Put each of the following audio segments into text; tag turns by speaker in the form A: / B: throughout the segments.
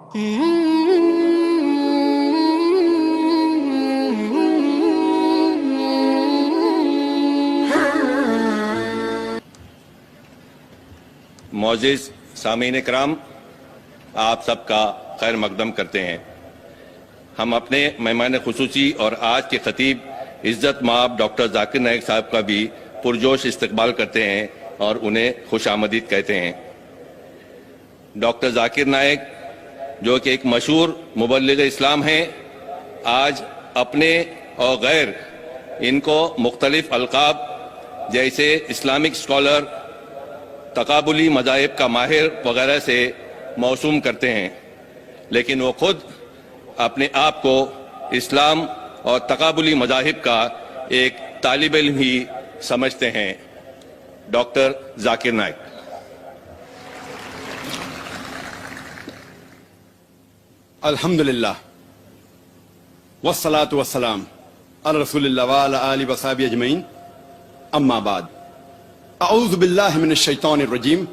A: معزز سامعین کرام، آپ سب کا خیر مقدم کرتے ہیں۔ ہم اپنے مہمان خصوصی اور آج کے خطیب عزت مآب ڈاکٹر ذاکر نائک صاحب کا بھی پرجوش استقبال کرتے ہیں اور انہیں خوش آمدید کہتے ہیں۔ ڈاکٹر ذاکر نائک جو کہ ایک مشہور مبلغ اسلام ہیں، آج اپنے اور غیر ان کو مختلف القاب جیسے اسلامک اسکالر، تقابلی مذاہب کا ماہر وغیرہ سے موسوم کرتے ہیں، لیکن وہ خود اپنے آپ کو اسلام اور تقابلی مذاہب کا ایک طالب علم ہی سمجھتے ہیں۔ ڈاکٹر ذاکر نائک۔
B: الحمدللہ والصلاة والسلام علی رسول اللہ وعلی آلہ وصحبہ اجمعین، اما بعد، اعوذ باللہ من الشیطان الرجیم،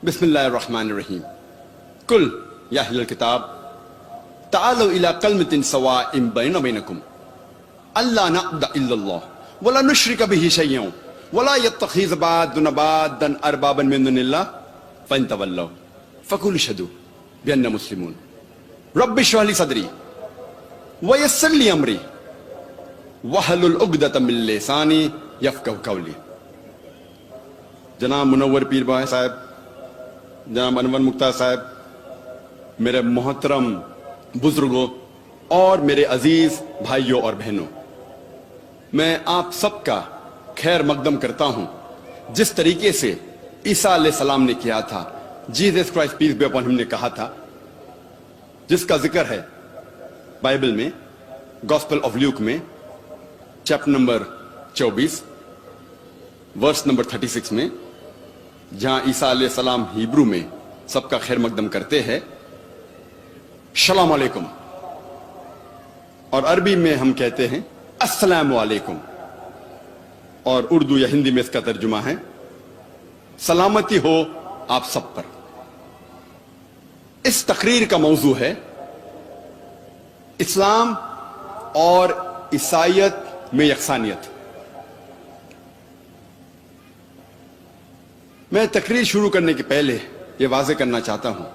B: بسم اللہ الرحمن الرحیم۔ قل یا اہل الکتاب تعالوا الی کلمۃ سواء بیننا وبینکم الا نعبد الا اللہ ولا نشرک بہ شیئا ولا یتخذ بعضنا بعضا اربابا من دون اللہ فإن تولوا فقولوا اشہدوا بأننا مسلمون۔ رب اشرح لي صدری ویسر لی امری واحلل عقدۃ من لسانی یفقہوا قولی۔ جناب منور پیر بھائی صاحب، جناب انور مختار صاحب، میرے محترم بزرگوں اور میرے عزیز بھائیوں اور بہنوں، میں آپ سب کا خیر مقدم کرتا ہوں۔ جس طریقے سے عیسیٰ علیہ السلام نے کیا تھا، Jesus Christ peace be upon ہم نے کہا تھا، جس کا ذکر ہے بائبل میں، گاسپل آف لیوک میں چیپٹر نمبر 24 ورس نمبر 36 میں، جہاں عیسیٰ علیہ السلام ہیبرو میں سب کا خیر مقدم کرتے ہیں السلام علیکم، اور عربی میں ہم کہتے ہیں السلام علیکم، اور اردو یا ہندی میں اس کا ترجمہ ہے سلامتی ہو آپ سب پر۔ اس تقریر کا موضوع ہے اسلام اور عیسائیت میں یکسانیت۔ میں تقریر شروع کرنے کے پہلے یہ واضح کرنا چاہتا ہوں،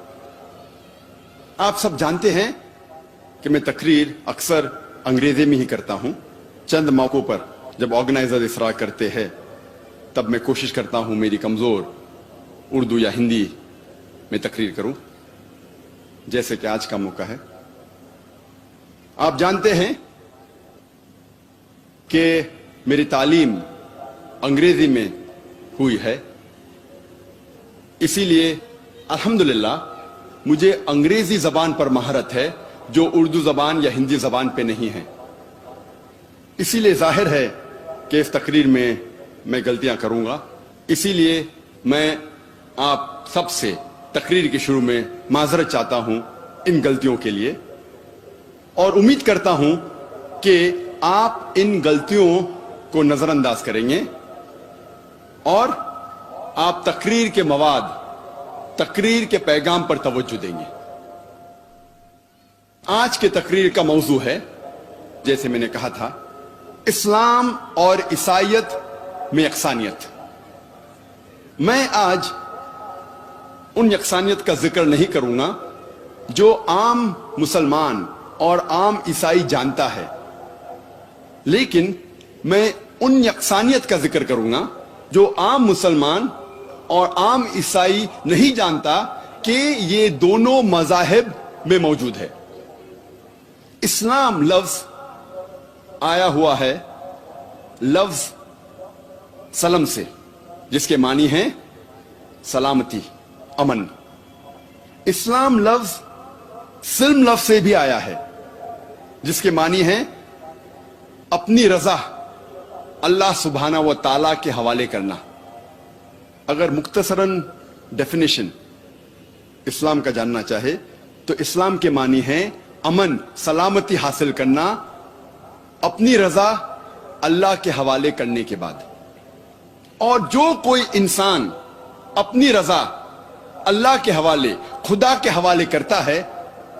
B: آپ سب جانتے ہیں کہ میں تقریر اکثر انگریزی میں ہی کرتا ہوں۔ چند موقعوں پر جب آرگنائزر اصرار کرتے ہیں تب میں کوشش کرتا ہوں میری کمزور اردو یا ہندی میں تقریر کروں، جیسے کہ آج کا موقع ہے۔ آپ جانتے ہیں کہ میری تعلیم انگریزی میں ہوئی ہے، اسی لیے الحمدللہ مجھے انگریزی زبان پر مہارت ہے جو اردو زبان یا ہندی زبان پہ نہیں ہے۔ اسی لیے ظاہر ہے کہ اس تقریر میں غلطیاں کروں گا، اسی لیے میں آپ سب سے تقریر کے شروع میں معذرت چاہتا ہوں ان غلطیوں کے لیے، اور امید کرتا ہوں کہ آپ ان غلطیوں کو نظر انداز کریں گے اور آپ تقریر کے مواد، تقریر کے پیغام پر توجہ دیں گے۔ آج کے تقریر کا موضوع ہے، جیسے میں نے کہا تھا، اسلام اور عیسائیت میں یکسانیت۔ میں آج ان یکسانیت کا ذکر نہیں کروں گا جو عام مسلمان اور عام عیسائی جانتا ہے، لیکن میں ان یکسانیت کا ذکر کروں گا جو عام مسلمان اور عام عیسائی نہیں جانتا کہ یہ دونوں مذاہب میں موجود ہے۔ اسلام لفظ آیا ہوا ہے لفظ سلم سے، جس کے معنی ہیں سلامتی، امن۔ اسلام لفظ سلم لفظ سے بھی آیا ہے، جس کے معنی ہیں اپنی رضا اللہ سبحانہ و تعالیٰ کے حوالے کرنا۔ اگر مختصراً ڈیفینیشن اسلام کا جاننا چاہے تو اسلام کے معنی ہیں امن، سلامتی حاصل کرنا اپنی رضا اللہ کے حوالے کرنے کے بعد۔ اور جو کوئی انسان اپنی رضا اللہ کے حوالے، خدا کے حوالے کرتا ہے،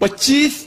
B: 25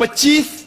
B: 25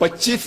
B: 25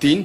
B: 3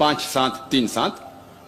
B: 5737,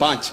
B: 5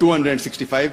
B: 265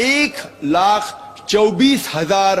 B: 1,24,000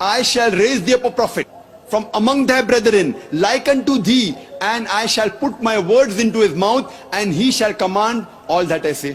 B: I shall raise thee up a prophet from among thy brethren like unto thee, and I shall put my words into his mouth, and he shall command all that I say.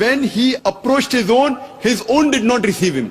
B: When he approached his own did not receive him.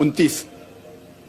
B: 29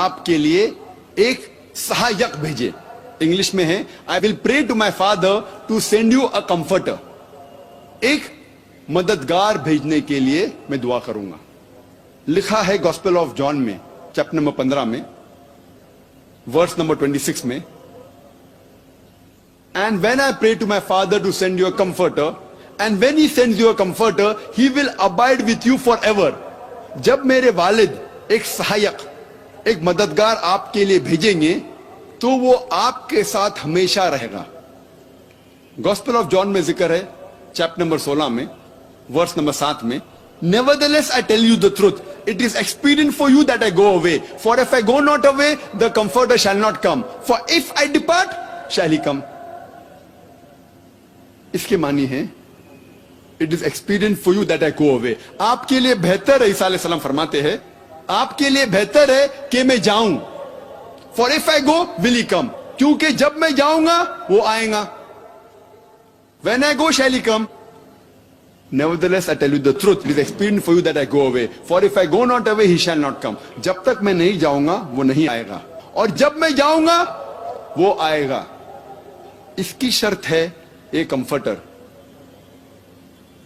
B: آپ کے لیے ایک سہایک بھیجے. English میں ہے I will pray to my father to send you a comforter. ایک مددگار بھیجنے کے لیے میں دعا کروں گا. لکھا ہے گاسپل آف جان میں چیپٹر نمبر 15 میں ورس نمبر 26 میں, and when I pray to my father to send you a comforter, and when he sends you a comforter, he will abide with you forever. جب میرے والد ایک سہایک, ایک مددگار آپ کے لیے بھیجیں گے تو وہ آپ کے ساتھ ہمیشہ رہے گا. گاسپل آف جان میں ذکر ہے چیپٹر نمبر 16 میں ورس نمبر 7 میں, Nevertheless I tell you the truth, it is expedient for you that I go away, for if I go not away, the comforter shall not come, for if I depart, shall he come. اس کے معنی ہے it is expedient for you that I go away. آپ کے لیے بہتر ہے, عیسیٰ علیہ السلام فرماتے ہیں آپ کے لیے بہتر ہے کہ میں جاؤں. For if I go, will he come? کیونکہ جب میں جاؤں گا وہ آئیں گا. When I go, shall he come? Nevertheless, I tell you the truth. It is expedient for you that I go away. For if I go not away, he shall not come. جب تک میں نہیں جاؤں گا وہ نہیں آئے گا, اور جب میں جاؤں گا وہ آئے گا. اس کی شرط ہے یہ کمفرٹر,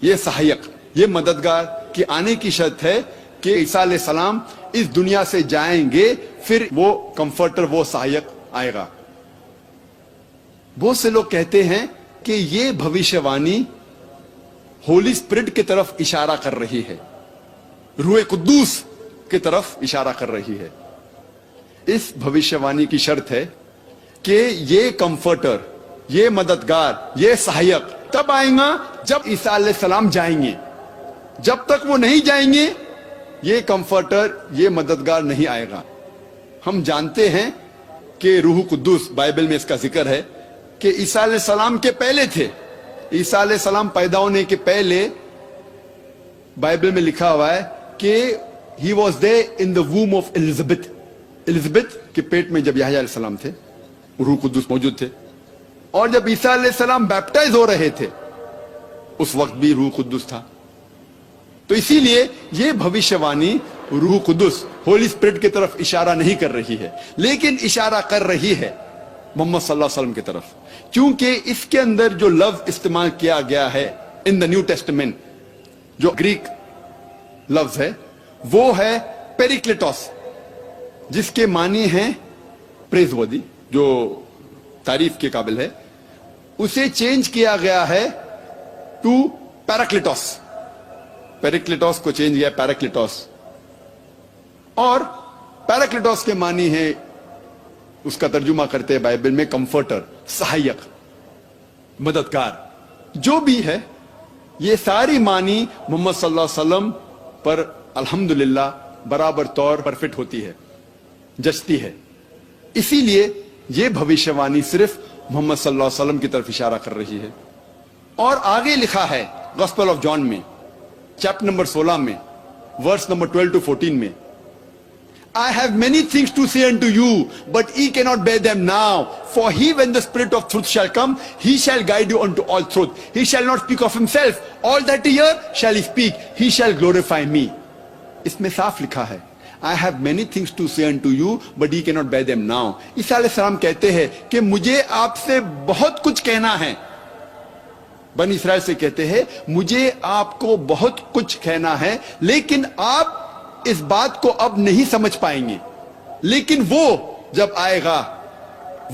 B: یہ سہایک, یہ مددگار کی آنے کی شرط ہے کہ عیسیٰ علیہ السلام اس دنیا سے جائیں گے, پھر وہ کمفرٹر, وہ سہایک آئے گا. بہت سے لوگ کہتے ہیں کہ یہ بھوشیوانی ہولی اسپرٹ کی طرف اشارہ کر رہی ہے, روح قدوس کی طرف اشارہ کر رہی ہے. اس بھوشیوانی کی شرط ہے کہ یہ کمفرٹر, یہ مددگار, یہ سہایک تب آئیں گا جب عیسیٰ علیہ السلام جائیں گے. جب تک وہ نہیں جائیں گے یہ کمفرٹر, یہ مددگار نہیں آئے گا. ہم جانتے ہیں کہ روح قدوس, بائبل میں اس کا ذکر ہے کہ عیسیٰ علیہ السلام کے پہلے تھے. عیسیٰ علیہ السلام پیدا ہونے کے پہلے بائبل میں لکھا ہوا ہے کہ he was there in the womb of Elizabeth. Elizabeth کے پیٹ میں جب یحییٰ علیہ السلام تھے روح قدوس موجود تھے, اور جب عیسیٰ علیہ السلام بیپٹائز ہو رہے تھے اس وقت بھی روح قدوس تھا. تو اسی لیے یہ بھوشیوانی روح قدس, ہولی اسپرٹ کی طرف اشارہ نہیں کر رہی ہے, لیکن اشارہ کر رہی ہے محمد صلی اللہ علیہ وسلم کی طرف, کیونکہ اس کے اندر جو لفظ استعمال کیا گیا ہے ان دا نیو ٹیسٹمنٹ, جو گریک لفظ ہے وہ ہے پیریکلیٹوس, جس کے معنی ہیں پریز ودی, جو تعریف کے قابل ہے. اسے چینج کیا گیا ہے ٹو پیراکلیٹوس. پیریکلیٹوس کو چینج کیا پیراکلیٹوس, اور پیراکلیٹوس کے معنی ہے, اس کا ترجمہ کرتے ہیں بائبل میں کمفرٹر, سہایک, مددگار. جو بھی ہے یہ ساری معنی محمد صلی اللہ علیہ وسلم پر الحمدللہ برابر طور پر فٹ ہوتی ہے, جچتی ہے. اسی لیے یہ بھوشیوانی صرف محمد صلی اللہ علیہ وسلم کی طرف اشارہ کر رہی ہے. اور آگے لکھا ہے گاسپل آف جان میں چیپٹر نمبر 16 میں ورس نمبر 12 to 14 میں, I have many things to say unto you, but ye cannot bear them now. For he, when the Spirit of truth shall come, he shall guide you unto all truth. He shall not speak of himself. All that he hear shall he speak. He shall glorify me. اس میں صاف لکھا ہے I have many things to say unto you, but ye cannot bear them now. عیسیٰ علیہ السلام کہتے ہیں کہ مجھے آپ سے بہت کچھ کہنا ہے. بنی اسرائیل سے کہتے ہیں مجھے آپ کو بہت کچھ کہنا ہے, لیکن آپ اس بات کو اب نہیں سمجھ پائیں گے. لیکن وہ جب آئے گا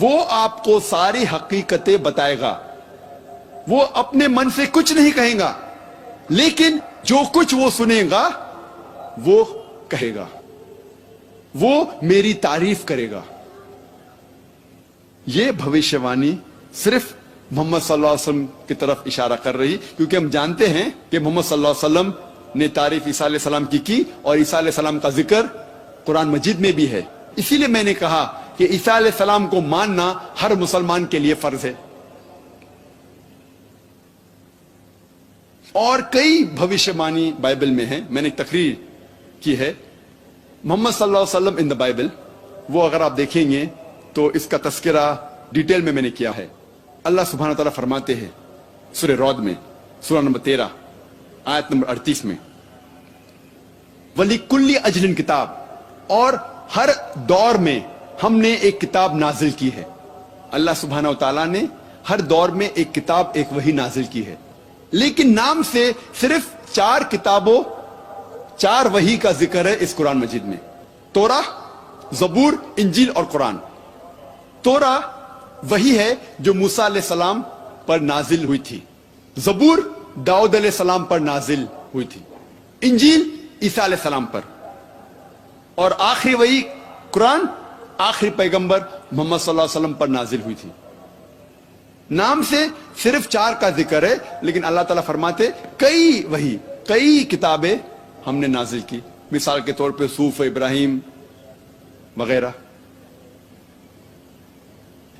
B: وہ آپ کو ساری حقیقتیں بتائے گا. وہ اپنے من سے کچھ نہیں کہیں گا, لیکن جو کچھ وہ سنے گا وہ کہے گا, وہ میری تعریف کرے گا. یہ بھوشیوانی صرف محمد صلی اللہ علیہ وسلم کی طرف اشارہ کر رہی, کیونکہ ہم جانتے ہیں کہ محمد صلی اللہ علیہ وسلم نے تعریف عیسیٰ علیہ السلام کی, اور عیسیٰ علیہ السلام کا ذکر قرآن مجید میں بھی ہے. اسی لیے میں نے کہا کہ عیسیٰ علیہ السلام کو ماننا ہر مسلمان کے لیے فرض ہے. اور کئی بھوشیوانی بائبل میں ہیں, میں نے ایک تقریر کی ہے محمد صلی اللہ علیہ وسلم ان دا بائبل, وہ اگر آپ دیکھیں گے تو اس کا تذکرہ ڈیٹیل میں نے کیا ہے. اللہ سبحانہ تعالیٰ فرماتے ہیں سورہ رعد میں سورہ نمبر 13 آیت نمبر 38 میں, وَلِكُلِّ أَجْلٍ کتاب, اور ہر دور میں ہم نے ایک کتاب نازل کی ہے. اللہ سبحانہ و تعالیٰ نے ہر دور میں ایک کتاب، ایک وحی نازل کی ہے، لیکن نام سے صرف 4 کتابوں، 4 وحی کا ذکر ہے اس قرآن مجید میں: توراہ، زبور، انجیل اور قرآن. توراہ وہی ہے جو موسیٰ علیہ السلام پر نازل ہوئی تھی، زبور داؤد علیہ السلام پر نازل ہوئی تھی، انجیل عیسیٰ علیہ السلام پر، اور آخری وحی قرآن آخری پیغمبر محمد صلی اللہ علیہ وسلم پر نازل ہوئی تھی. نام سے صرف 4 کا ذکر ہے، لیکن اللہ تعالیٰ فرماتے کئی وحی، کئی کتابیں ہم نے نازل کی. مثال کے طور پہ صحف ابراہیم وغیرہ.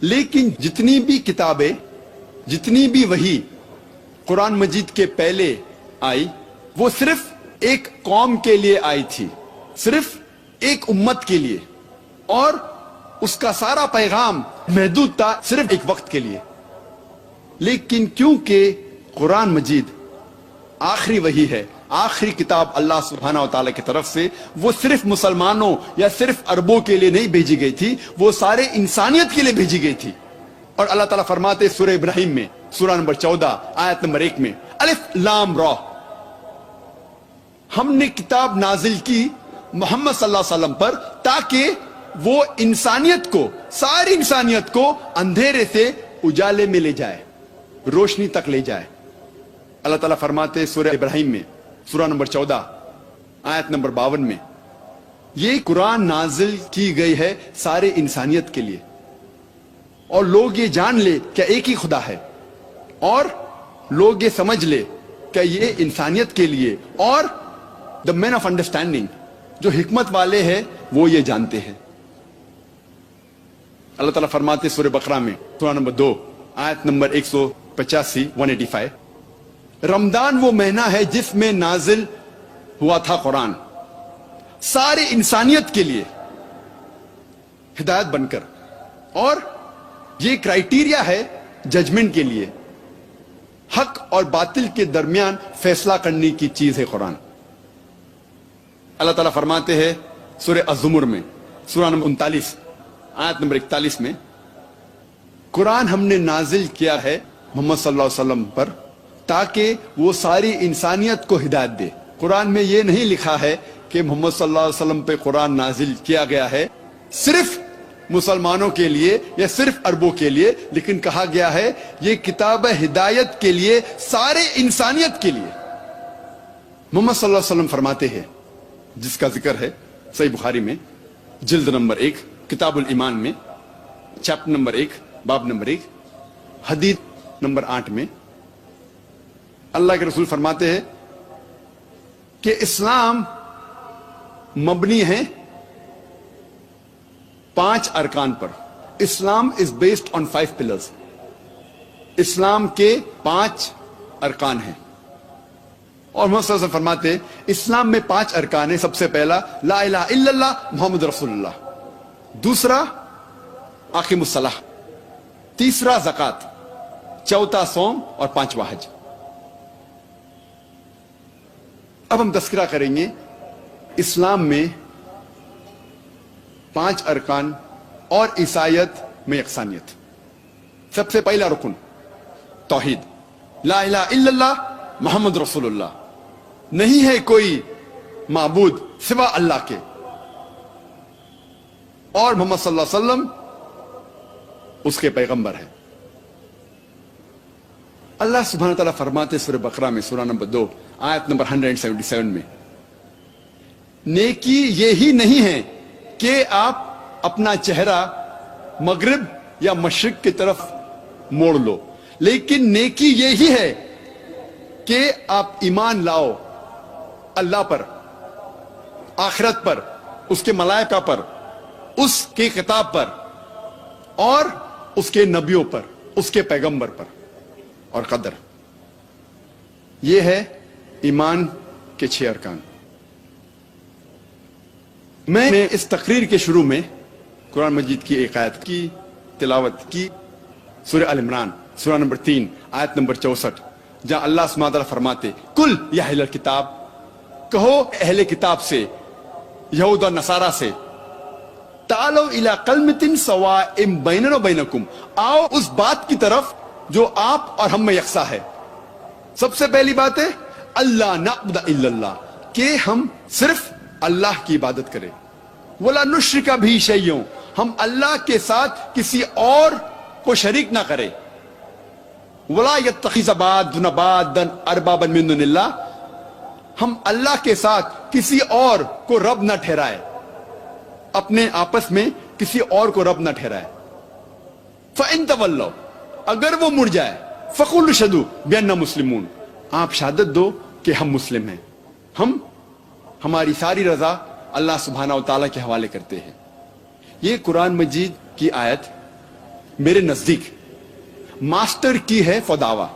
B: لیکن جتنی بھی کتابیں، جتنی بھی وحی قرآن مجید کے پہلے آئی، وہ صرف ایک قوم کے لیے آئی تھی، صرف ایک امت کے لیے، اور اس کا سارا پیغام محدود تھا صرف ایک وقت کے لیے. لیکن کیونکہ قرآن مجید آخری وحی ہے، آخری کتاب اللہ سبحانہ و تعالیٰ کی طرف سے، وہ صرف مسلمانوں یا صرف عربوں کے لیے نہیں بھیجی گئی تھی، وہ سارے انسانیت کے لیے بھیجی گئی تھی. اور اللہ تعالیٰ فرماتے سورہ ابراہیم میں، سورہ نمبر 14 آیت نمبر 1 میں، الف لام را، ہم نے کتاب نازل کی محمد صلی اللہ علیہ وسلم پر تاکہ وہ انسانیت کو، ساری انسانیت کو اندھیرے سے اجالے میں لے جائے، روشنی تک لے جائے. اللہ تعالیٰ فرماتے سورہ ابراہیم میں، سورہ نمبر 14 آیت نمبر 52 میں، یہ قرآن نازل کی گئی ہے سارے انسانیت کے لیے، اور لوگ یہ جان لے کہ ایک ہی خدا ہے، اور لوگ یہ سمجھ لے کہ یہ انسانیت کے لیے، اور the men of understanding، جو حکمت والے ہیں وہ یہ جانتے ہیں. اللہ تعالیٰ فرماتے سورہ بقرہ میں، سورہ نمبر 2 آیت نمبر 185 185، رمضان وہ مہینہ ہے جس میں نازل ہوا تھا قرآن سارے انسانیت کے لیے ہدایت بن کر، اور یہ کرائیٹیریا ہے ججمنٹ کے لیے، حق اور باطل کے درمیان فیصلہ کرنے کی چیز ہے قرآن. اللہ تعالیٰ فرماتے ہیں سورہ الزمر میں، سورہ نمبر 39 آیت نمبر 41 میں، قرآن ہم نے نازل کیا ہے محمد صلی اللہ علیہ وسلم پر تاکہ وہ ساری انسانیت کو ہدایت دے. قرآن میں یہ نہیں لکھا ہے کہ محمد صلی اللہ علیہ وسلم پہ قرآن نازل کیا گیا ہے صرف مسلمانوں کے لیے یا صرف عربوں کے لیے، لیکن کہا گیا ہے یہ کتاب ہدایت کے لیے، سارے انسانیت کے لیے. محمد صلی اللہ علیہ وسلم فرماتے ہیں، جس کا ذکر ہے صحیح بخاری میں، جلد نمبر 1 کتاب الایمان میں، چیپٹر نمبر 1 باب نمبر 1 حدیث نمبر 8 میں، اللہ کے رسول فرماتے ہیں کہ اسلام مبنی ہے 5 ارکان پر. اسلام از بیسڈ آن 5 پلرز. اسلام کے 5 ارکان ہیں، اور محمد صلی اللہ علیہ وسلم فرماتے ہیں اسلام میں 5 ارکان ہیں. سب سے پہلا لا الہ الا اللہ محمد رسول اللہ، دوسرا اقیم الصلاۃ، تیسرا زکوٰۃ، چوتھا صوم، اور 5واں حج. اب ہم تذکرہ کریں گے اسلام میں 5 ارکان اور عیسائیت میں یکسانیت. سب سے پہلا رکن توحید، لا الہ الا اللہ محمد رسول اللہ، نہیں ہے کوئی معبود سوا اللہ کے، اور محمد صلی اللہ علیہ وسلم اس کے پیغمبر ہیں. اللہ سبحانہ تعالیٰ فرماتے سورہ بقرہ میں، سورہ نمبر 2 آیت نمبر 177 میں، نیکی یہی نہیں ہے کہ آپ اپنا چہرہ مغرب یا مشرق کی طرف موڑ لو، لیکن نیکی یہی ہے کہ آپ ایمان لاؤ اللہ پر، آخرت پر، اس کے ملائکہ پر، اس کی کتاب پر، اور اس کے نبیوں پر، اس کے پیغمبر پر، اور قدر. یہ ہے ایمان کے 6 ارکان. میں نے اس تقریر کے شروع میں قرآن مجید کی ایک آیت کی تلاوت کی، سورہ آل عمران سورہ نمبر 3 آیت نمبر 64، جہاں اللہ سبحانہ وتعالیٰ فرماتے کل یا اہل الکتاب، کہو اہل کتاب سے، یہود اور نصارہ سے، تعالوا الی کلمۃ سواء بیننا وبینکم، آؤ اس بات کی طرف جو آپ اور ہم میں یکساں ہے۔ سب سے پہلی بات ہے اللہ نعبد الا اللہ، کہ ہم صرف اللہ کی عبادت کریں، ولا نشرک بہ شیئا، ہم اللہ کے ساتھ کسی اور کو شریک نہ کریں، ولا یتخذ بعضنا بعضا اربابا من دون اللہ، ہم اللہ کے ساتھ کسی اور کو رب نہ ٹھہرائے، اپنے آپس میں کسی اور کو رب نہ ٹھہرائے۔ فَإِن تَوَلَّوْا، اگر وہ مڑ جائے، فَقُولُوا اشْهَدُوا بِأَنَّا مُسْلِمُونَ، آپ شہادت دو کہ ہم مسلم ہیں، ہم ہماری ساری رضا اللہ سبحانہ و تعالیٰ کے حوالے کرتے ہیں۔ یہ قرآن مجید کی آیت میرے نزدیک ماسٹر کی ہے فور دعویٰ،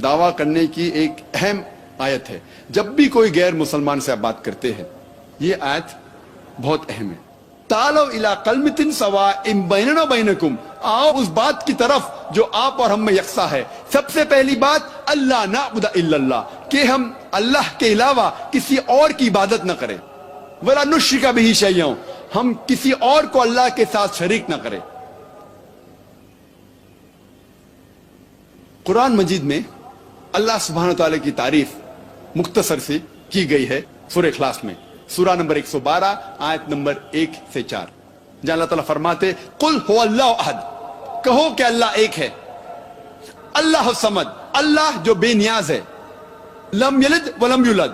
B: دعویٰ کرنے کی ایک اہم آیت ہے۔ جب بھی کوئی غیر مسلمان سے آپ بات کرتے ہیں، یہ آیت بہت اہم ہے۔ تعالوا الی کلمۃ سواء بیننا وبینکم، آؤ اس بات کی طرف جو آپ اور ہم میں یکساں ہے۔ سب سے پہلی بات اللہ نعبد الا اللہ، کہ ہم اللہ کے علاوہ کسی اور کی عبادت نہ کریں، ولا نشرک بہ شیئا، ہم کسی اور کو اللہ کے ساتھ شریک نہ کریں۔ قرآن مجید میں اللہ سبحانہ تعالیٰ کی تعریف مختصر سے کی گئی ہے سورہ اخلاص میں، سورہ نمبر 112 آیت نمبر 1 سے 4، جہاں اللہ تعالیٰ فرماتے قل هو اللہ احد، کہو کہ اللہ ایک ہے، اللہ الصمد، اللہ جو بے نیاز ہے، لم یلد ولم یولد،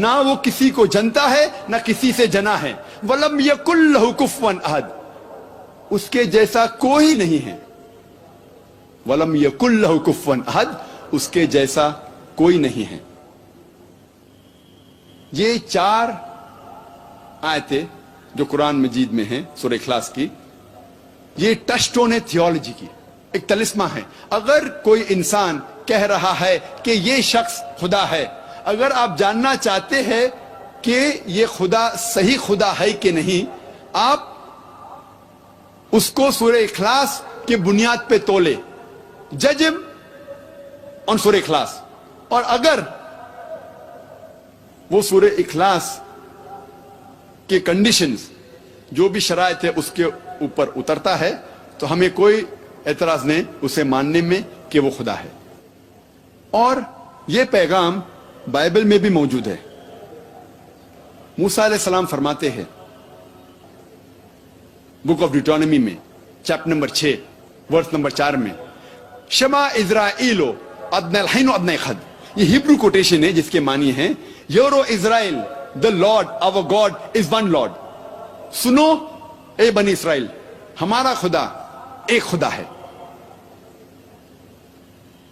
B: نہ وہ کسی کو جنتا ہے نہ کسی سے جنا ہے، ولم یکن لہ کفوا احد، اس کے جیسا کوئی نہیں ہے، ولم یکن لہ کفوا احد، اس کے جیسا کوئی نہیں ہے۔ یہ 4 آیتیں جو قرآن مجید میں ہیں سورہ اخلاص کی، یہ ٹچ سٹون ہے تھیولوجی کی، ایک طلسمہ ہے۔ اگر کوئی انسان کہہ رہا ہے کہ یہ شخص خدا ہے، اگر آپ جاننا چاہتے ہیں کہ یہ خدا صحیح خدا ہے کہ نہیں، آپ اس کو سورہ اخلاص کی بنیاد پہ تولے، جج ہم آن سورہ اخلاص، اور اگر وہ سورہ اخلاص کے کنڈیشنز جو بھی شرائط ہے اس کے اوپر اترتا ہے تو ہمیں کوئی اعتراض نہیں اسے ماننے میں کہ وہ خدا ہے۔ اور یہ پیغام بائبل میں بھی موجود ہے۔ موسیٰ علیہ السلام فرماتے ہیں بک آف ڈیوٹرانومی میں چیپٹر نمبر 6 ورس نمبر 4 میں، شما اسرائیلو ادنی الحین و ادنی خد، یہ ہیبرو کوٹیشن ہے جس کے معنی ہیں euro Israel the Lord our God is one Lord، سنو اے بنی اسرائیل، ہمارا خدا ایک خدا ہے۔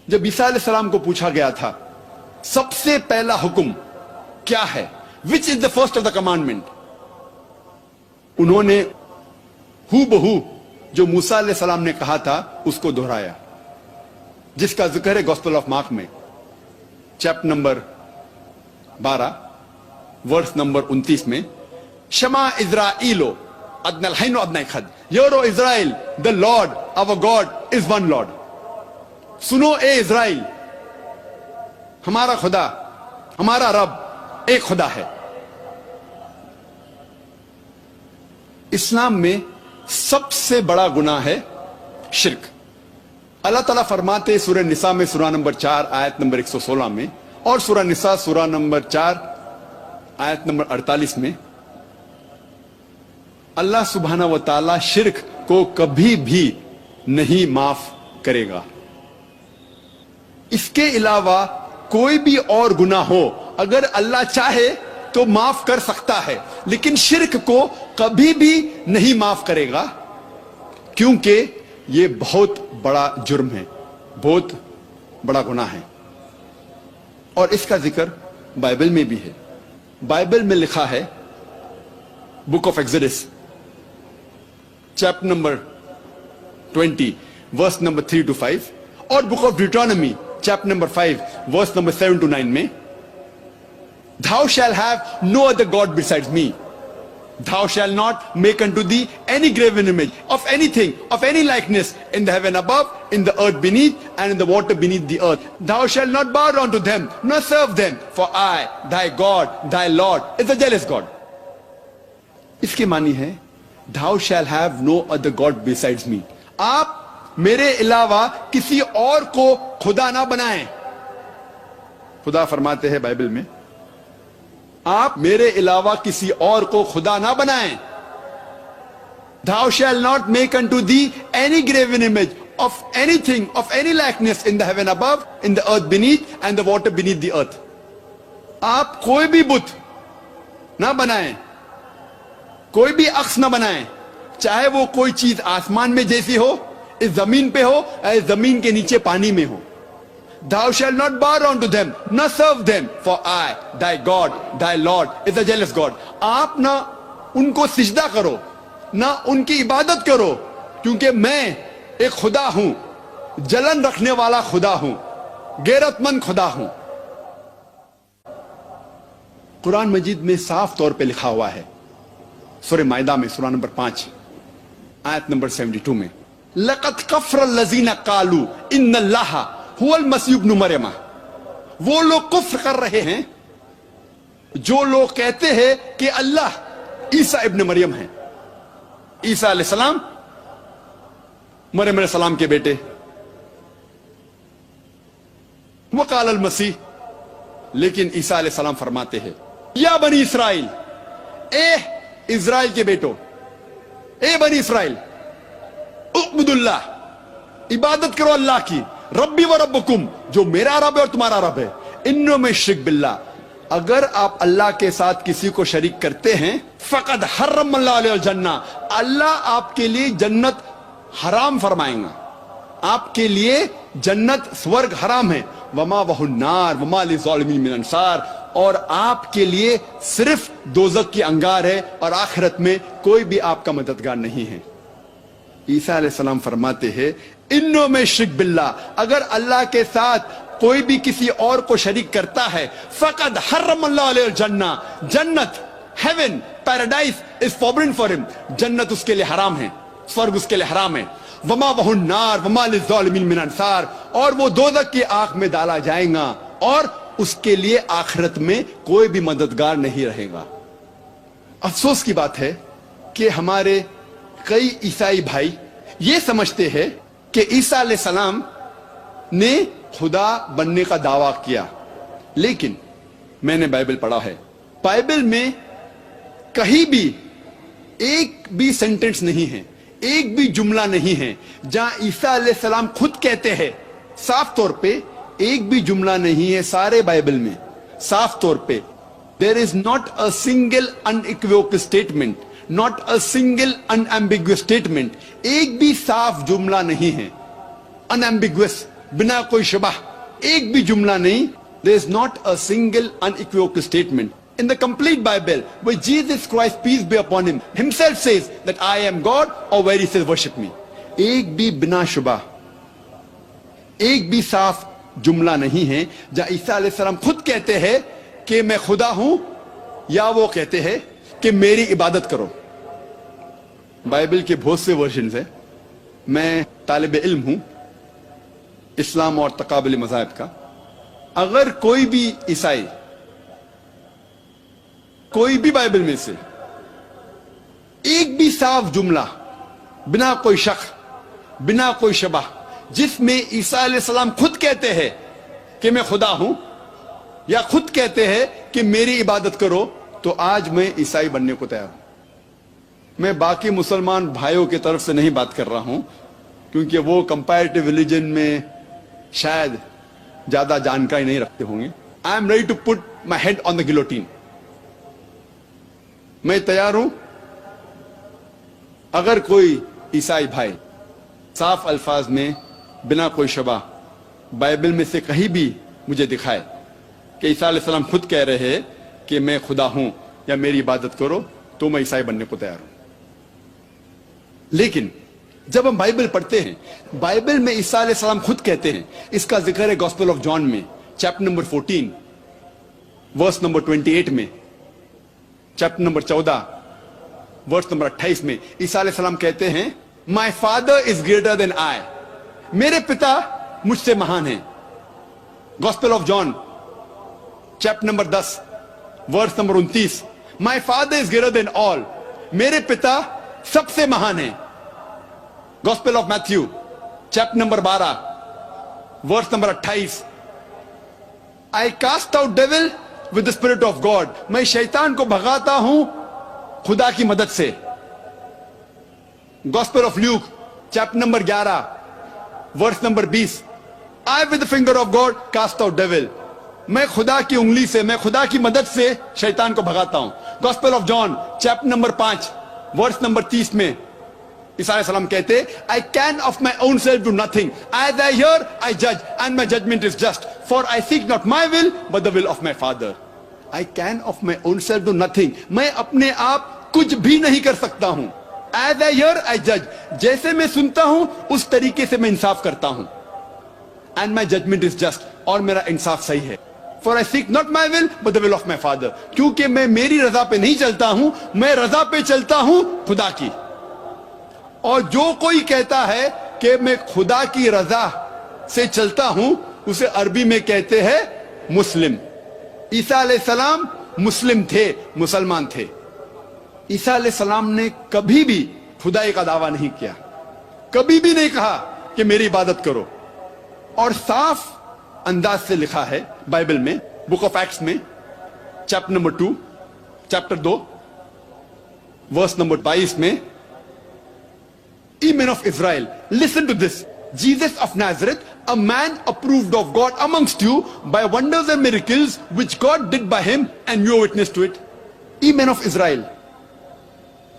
B: جب عیسیٰ علیہ السلام کو پوچھا گیا تھا سب سے پہلا حکم کیا ہے، which is the first of the commandment، انہوں نے ہو بہو جو موسیٰ علیہ السلام نے کہا تھا اس کو دہرایا، جس کا ذکر ہے گوسپل آف مارک میں چیپٹر نمبر 12 ورس نمبر 29 میں، شما اسرائیلو ادنی الحین و ادنی خد، euro Israel the Lord our God is one Lord، سنو اے اسرائیل، ہمارا خدا، ہمارا رب ایک خدا ہے۔ اسلام میں سب سے بڑا گناہ ہے شرک۔ اللہ تعالیٰ فرماتے سورہ نساء میں سورہ نمبر 4 آیت نمبر 116 میں، اور سورہ نساء سورہ نمبر 4 آیت نمبر 48 میں، اللہ سبحانہ و تعالیٰ شرک کو کبھی بھی نہیں معاف کرے گا۔ اس کے علاوہ کوئی بھی اور گناہ ہو اگر اللہ چاہے تو معاف کر سکتا ہے، لیکن شرک کو کبھی بھی نہیں معاف کرے گا، کیونکہ یہ بہت بڑا جرم ہے، بہت بڑا گناہ ہے۔ اور اس کا ذکر بائبل میں بھی ہے۔ بائبل میں لکھا ہے book of Exodus chapter number 20 verse number 3 to 5، اور book of Deuteronomy chapter number 5 verse number 7 to 9 میں، Thou shall have no other God besides me. Thou shall not make unto thee any graven image of anything, of any likeness in the heaven above, in the earth beneath, and in the water beneath the earth. Thou shalt not bow down to them, nor serve them, for I, thy God, thy Lord, is a jealous God. اس کے معنی ہے thou shall have no other god besides me. آپ میرے علاوہ کسی اور کو خدا نہ بنائیں. خدا فرماتے ہیں بائبل میں آپ میرے علاوہ کسی اور کو خدا نہ بنائیں. thou shall not make unto thee any graven image of anything, of any likeness in the heaven above, in the earth beneath, and the water beneath the earth. آپ کوئی بھی بت نہ بنائیں, کوئی بھی عکس نہ بنائیں, چاہے وہ کوئی چیز آسمان میں جیسی ہو, اس زمین پہ ہو, یا زمین کے نیچے پانی میں ہو. thou shalt not bow down to them, nor serve them, for I, thy God, thy Lord, is a jealous God. آپ نہ ان کو سجدہ کرو, نہ ان کی عبادت کرو, کیونکہ میں ایک خدا ہوں, جلن رکھنے والا خدا ہوں, غیرت مند خدا ہوں. قرآن مجید میں صاف طور پہ لکھا ہوا ہے, سورہ مائدہ میں سورہ نمبر 5 آیت نمبر 72 میں, لَقَدْ كَفَرَ الَّذِينَ قَالُوا إِنَّ اللَّهَ هُوَ الْمَسِيحُ ابْنُ مَرْیَمَ. وہ لوگ کفر کر رہے ہیں جو لوگ کہتے ہیں کہ اللہ عیسیٰ ابن مریم ہیں. عیسیٰ علیہ السلام مریم علیہ السلام کے بیٹے. وقال المسیح, لیکن عیسیٰ علیہ السلام فرماتے ہیں یا بنی اسرائیل, اے اسرائیل کے بیٹو, اے بنی اسرائیل, اعبدوا اللہ, عبادت کرو اللہ کی, ربی و ربکم, جو میرا رب ہے اور تمہارا رب ہے. انہوں میں شرک باللہ, اگر آپ اللہ کے ساتھ کسی کو شریک کرتے ہیں, فقد حرم اللہ علیہ الجنہ, اللہ آپ کے لیے جنت حرام فرمائیں گا, آپ کے لیے جنت سورگ حرام ہے. وما وہ النار وما للظالمین من انصار, اور آپ کے لیے صرف دوزخ کی انگار ہے, اور آخرت میں کوئی بھی آپ کا مددگار نہیں ہے. عیسیٰ علیہ السلام فرماتے ہیں انہوں میں شرک باللہ, اگر اللہ کے ساتھ کوئی بھی کسی اور کو شریک کرتا ہے, فقد حرم اللہ علیہ الجنہ, جنت, heaven, paradise is forbidden for him, جنت اس کے لیے حرام ہے, سورگ اس کے لیے حرام ہے. وما وہ النار وما للظالمین من انصار, اور وہ دوزخ کی آگ میں ڈالا جائے گا, اور اس کے لیے آخرت میں کوئی بھی مددگار نہیں رہے گا. افسوس کی بات ہے کہ ہمارے کئی عیسائی بھائی یہ سمجھتے ہیں کہ عیسیٰ علیہ السلام نے خدا بننے کا دعویٰ کیا, لیکن میں نے بائبل پڑھا ہے, بائبل میں کہیں بھی ایک بھی سینٹنس نہیں ہے, ایک بھی جملہ نہیں ہے جہاں عیسیٰ علیہ السلام خود کہتے ہیں, صاف طور پہ ایک بھی جملہ نہیں ہے سارے بائبل میں, صاف طور پہ there is not a single unequivocal statement, not a single unambiguous statement, ایک بھی صاف جملہ نہیں ہے, unambiguous, بنا کوئی شبہ, ایک بھی جملہ نہیں. there is not a single unequivocal statement in the complete Bible where Jesus Christ, peace be upon him, himself says that I am God, or where he says worship me. ایک بھی بنا شبہ, ایک بھی صاف جملہ نہیں ہے جہاں عیسیٰ علیہ السلام خود کہتے ہیں کہ میں خدا ہوں, یا وہ کہتے ہیں کہ میری عبادت کرو. بائبل کے بہت سے ورژنز ہیں, میں طالب علم ہوں اسلام اور تقابل مذاہب کا. اگر کوئی بھی عیسائی کوئی بھی بائبل میں سے ایک بھی صاف جملہ بنا کوئی شک, بنا کوئی شبہ, جس میں عیسیٰ علیہ السلام خود کہتے ہیں کہ میں خدا ہوں, یا خود کہتے ہیں کہ میری عبادت کرو, تو آج میں عیسائی بننے کو تیار ہوں. میں باقی مسلمان بھائیوں کی طرف سے نہیں بات کر رہا ہوں, کیونکہ وہ کمپیریٹیو ریلیجن میں شاید زیادہ جانکاری نہیں رکھتے ہوں گے. I am ready to put my head on the guillotine. میں تیار ہوں اگر کوئی عیسائی بھائی صاف الفاظ میں بنا کوئی شبہ بائبل میں سے کہیں بھی مجھے دکھائے کہ عیسیٰ علیہ السلام خود کہہ رہے ہیں کہ میں خدا ہوں یا میری عبادت کرو, تو میں عیسائی بننے کو تیار ہوں. لیکن جب ہم بائبل پڑھتے ہیں, بائبل میں عیسیٰ علیہ السلام خود کہتے ہیں, اس کا ذکر ہے گوسپل آف جان میں چیپٹر نمبر 14 ورس نمبر 28 میں, چیپٹر نمبر 14 ورس نمبر 28 میں عیسیٰ علیہ السلام کہتے ہیں My father is greater than I, میرے پتا مجھ سے مہان ہیں. Gospel of John chapter number 10 verse number 29, My father is greater than all, میرے پتا سب سے مہان ہیں. Gospel of Matthew chapter number 12 verse number 28. I cast out devil with the spirit of God. میں شیطان کو بھگاتا ہوں خدا کی مدد سے. Gospel of Luke chapter number 11 verse number 20. I with the finger of God cast out devil. میں خدا کی انگلی سے, میں خدا کی مدد سے شیطان کو بھگاتا ہوں. Gospel of John chapter number 5 verse number 30 میں عیسیٰ علیہ السلام کہتے I can of my own self do nothing. As I hear, I judge, and my judgment is just. For I seek not my will, but the will of my Father. I can of my own self do nothing. میں اپنے آپ کچھ بھی نہیں کر سکتا ہوں. As I hear, I judge. جیسے میں سنتا ہوں اس طریقے سے میں انصاف کرتا ہوں. And my judgment is just. اور میرا انصاف صحیح ہے. For I seek not my will, but the will of my Father. کیونکہ میں میری رضا پہ نہیں چلتا ہوں, میں رضا پہ چلتا ہوں خدا کی. اور جو کوئی کہتا ہے کہ میں خدا کی رضا سے چلتا ہوں اسے عربی میں کہتے ہیں مسلم. عیسیٰ علیہ السلام مسلم تھے, مسلمان تھے. عیسیٰ علیہ السلام نے کبھی بھی خدائی کا دعویٰ نہیں کیا, کبھی بھی نہیں کہا کہ میری عبادت کرو. اور صاف انداز سے لکھا ہے بائبل میں, بک آف ایکٹس میں chapter number 2 chapter 2 verse number 22 میں, Ye men of Israel, listen to this. Jesus of Nazareth, a man approved of God amongst you by wonders and miracles which God did by him, and you are witness to it. Ye men of Israel,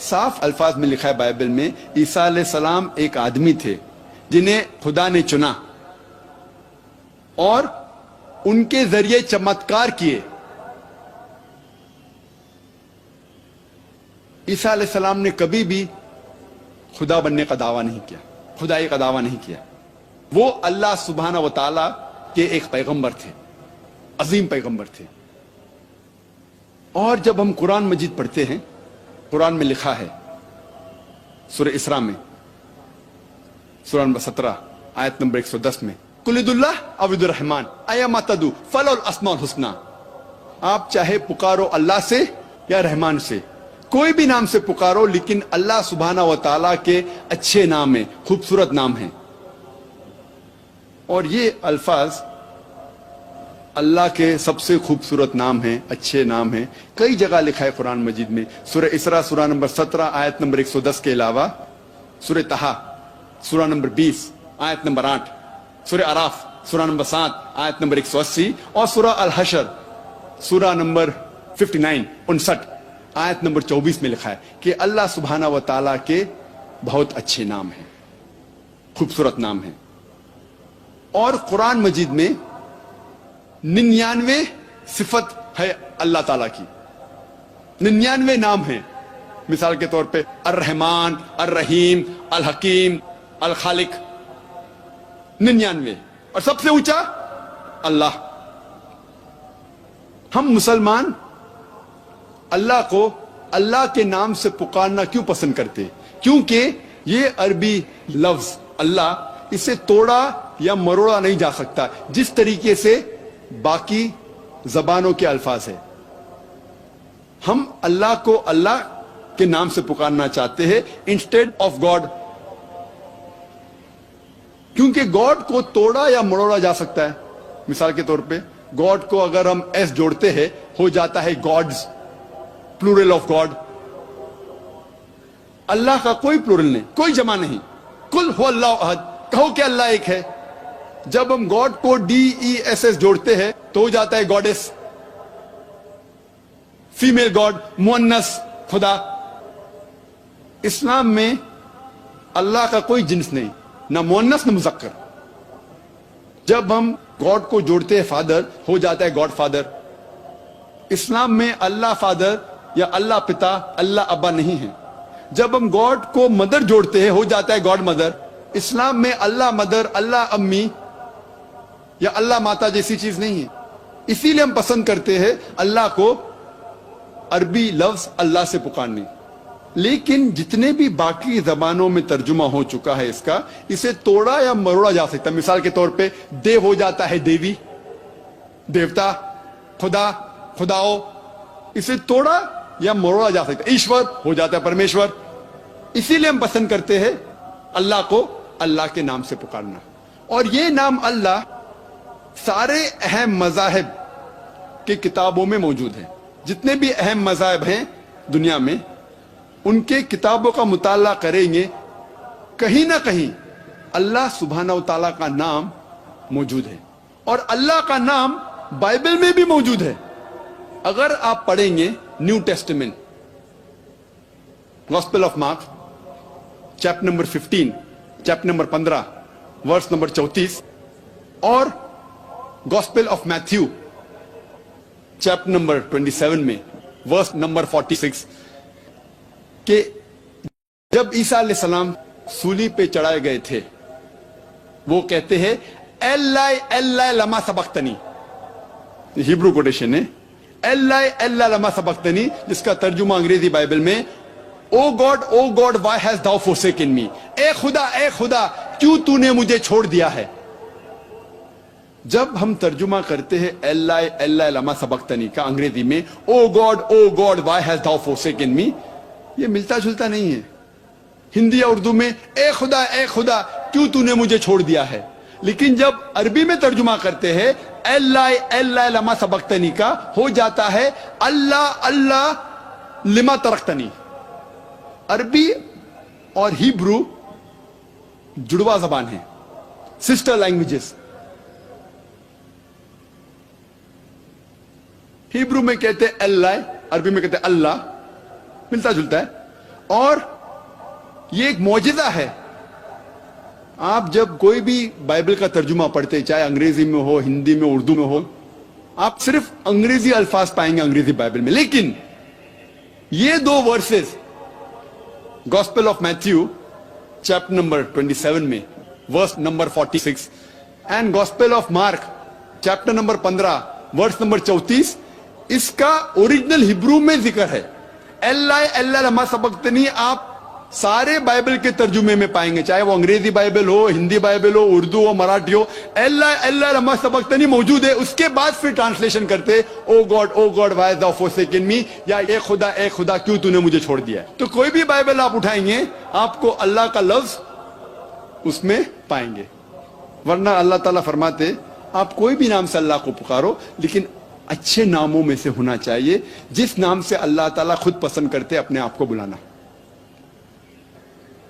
B: صاف الفاظ میں لکھا ہے Bible میں عیسیٰ علیہ السلام ایک آدمی تھے جنہیں خدا نے چنا اور ان کے ذریعے چمتکار کیے. عیسیٰ علیہ السلام نے کبھی بھی خدا بننے کا دعویٰ نہیں کیا, خدائی کا دعویٰ نہیں کیا. وہ اللہ سبحانہ و تعالی کے ایک پیغمبر تھے, عظیم پیغمبر تھے. اور جب ہم قرآن مجید پڑھتے ہیں, قرآن میں لکھا ہے سورہ اسراء میں سورہ نمبر 17 آیت نمبر 110 میں, قل ادعوا اللہ او ادعوا الرحمن ایما تدعوا فلہ الاسماء الحسنی. آپ چاہے پکارو اللہ سے یا رحمان سے, کوئی بھی نام سے پکارو, لیکن اللہ سبحانہ و تعالیٰ کے اچھے نام ہیں, خوبصورت نام ہیں. اور یہ الفاظ اللہ کے سب سے خوبصورت نام ہیں, اچھے نام ہیں. کئی جگہ لکھا ہے قرآن مجید میں. سورہ اسراء سورہ نمبر 17 آیت نمبر 110 کے علاوہ سورہ طہ سورہ نمبر 20 آیت نمبر 8, سورہ اعراف سورہ نمبر 7 آیت نمبر 180, اور سورہ الحشر سورہ نمبر 59 آیت نمبر 24 میں لکھا ہے کہ اللہ سبحانہ و تعالیٰ کے بہت اچھے نام ہیں, خوبصورت نام ہیں. اور قرآن مجید میں 99 صفت ہے اللہ تعالیٰ کی, 99 نام ہیں. مثال کے طور پہ الرحمن, الرحیم, الحکیم, الخالق, 99. اور سب سے اونچا اللہ. ہم مسلمان اللہ کو اللہ کے نام سے پکارنا کیوں پسند کرتے؟ کیونکہ یہ عربی لفظ اللہ, اسے توڑا یا مروڑا نہیں جا سکتا جس طریقے سے باقی زبانوں کے الفاظ ہیں. ہم اللہ کو اللہ کے نام سے پکارنا چاہتے ہیں انسٹیڈ آف گاڈ, کیونکہ گاڈ کو توڑا یا مروڑا جا سکتا ہے. مثال کے طور پہ گاڈ کو اگر ہم ایس جوڑتے ہیں ہو جاتا ہے گاڈز, پلورل آف گاڈ. اللہ کا کوئی پلورل نہیں, کوئی جمع نہیں. قل هو اللہ احد, کہو کہ اللہ ایک ہے. جب ہم گاڈ کو DESS جوڑتے ہیں تو ہو جاتا ہے گاڈس, فیمیل گاڈ, مؤنث خدا. اسلام میں اللہ کا کوئی جنس نہیں, نہ مؤنث نہ مذکر. جب ہم گاڈ کو جوڑتے ہیں فادر ہو جاتا ہے گاڈ فادر. اسلام میں اللہ فادر یا اللہ پتا, اللہ ابا نہیں ہے. جب ہم گاڈ کو مدر جوڑتے ہیں ہو جاتا ہے گاڈ مدر. اسلام میں اللہ مدر, اللہ امی یا اللہ ماتا جیسی چیز نہیں ہے. اسی لیے ہم پسند کرتے ہیں اللہ کو عربی لفظ اللہ سے پکارنے. لیکن جتنے بھی باقی زبانوں میں ترجمہ ہو چکا ہے اس کا, اسے توڑا یا مروڑا جا سکتا ہے. مثال کے طور پہ دیو ہو جاتا ہے دیوی, دیوتا, خدا, خداؤ. اسے توڑا یا مروڑا جا سکتا ہے. ایشور ہو جاتا ہے پرمیشور. اسی لیے ہم پسند کرتے ہیں اللہ کو اللہ کے نام سے پکارنا. اور یہ نام اللہ سارے اہم مذاہب کی کتابوں میں موجود ہے. جتنے بھی اہم مذاہب ہیں دنیا میں, ان کے کتابوں کا مطالعہ کریں گے, کہیں نہ کہیں اللہ سبحانہ و تعالیٰ کا نام موجود ہے. اور اللہ کا نام بائبل میں بھی موجود ہے. اگر آپ پڑھیں گے New Testament, gospel of Mark chapter number 15, chapter number 15 verse number 34, اور gospel of Matthew chapter number 27 میں ورس نمبر 46, کہ جب عیسیٰ علیہ السلام سولی پہ چڑھائے گئے تھے, وہ کہتے ہیں ایلائی ایلائی لما سبقتنی. ہیبرو کوٹیشن ہے ایلائی ایلائی لما سبقتنی, جس کا ترجمہ انگریزی بائبل میں او گاڈ وائی ہیز داؤ فورسیکن می. اے خدا کیوں تو نے مجھے چھوڑ دیا ہے. جب ہم ترجمہ کرتے ہیں ایلائی ایلائی لما سبقتنی کا انگریزی میں او گاڈ وائی ہیز داؤ فورسیکن می, یہ ملتا جلتا نہیں ہے. ہندی یا اردو میں اے خدا کیوں تو نے مجھے چھوڑ دیا ہے. لیکن جب عربی میں ترجمہ کرتے ہیں ایلائی ایلائی لما سبقتنی کا, ہو جاتا ہے اللہ لما ترکتنی. عربی اور ہیبرو جڑوا زبان ہے, سسٹر لینگویجز. ہیبرو میں کہتے ہیں اللہ, عربی میں کہتے ہیں اللہ, ملتا جلتا ہے. اور یہ ایک معجزہ ہے. آپ جب کوئی بھی بائبل کا ترجمہ پڑھتے, چاہے انگریزی میں ہو, ہندی میں, اردو میں ہو, آپ صرف انگریزی الفاظ پائیں گے انگریزی بائبل میں. لیکن یہ دو verses gospel of Matthew chapter number 27 میں verse number 46 and gospel of Mark chapter number 15 verse number 34, اس کا اوریجنل ہیبرو میں ذکر ہے. اللہ لما سبقتنی آپ سارے بائبل کے ترجمے میں پائیں گے, چاہے وہ انگریزی بائبل ہو, ہندی بائبل ہو, اردو ہو, مراٹھی ہو. اللہ لما سبقتنی موجود ہے. اس کے بعد پھر ٹرانسلیشن کرتے او گاڈ وائی ہیز داؤ فورسیکن می, یا اے خدا کیوں تو نے مجھے چھوڑ دیا. تو کوئی بھی بائبل آپ اٹھائیں گے آپ کو اللہ کا لفظ اس میں پائیں گے. ورنہ اللہ تعالیٰ فرماتے آپ کوئی بھی نام سے اللہ کو پکارو, لیکن اچھے ناموں میں سے ہونا چاہیے جس نام سے اللہ تعالیٰ خود پسند کرتے اپنے آپ کو بلانا.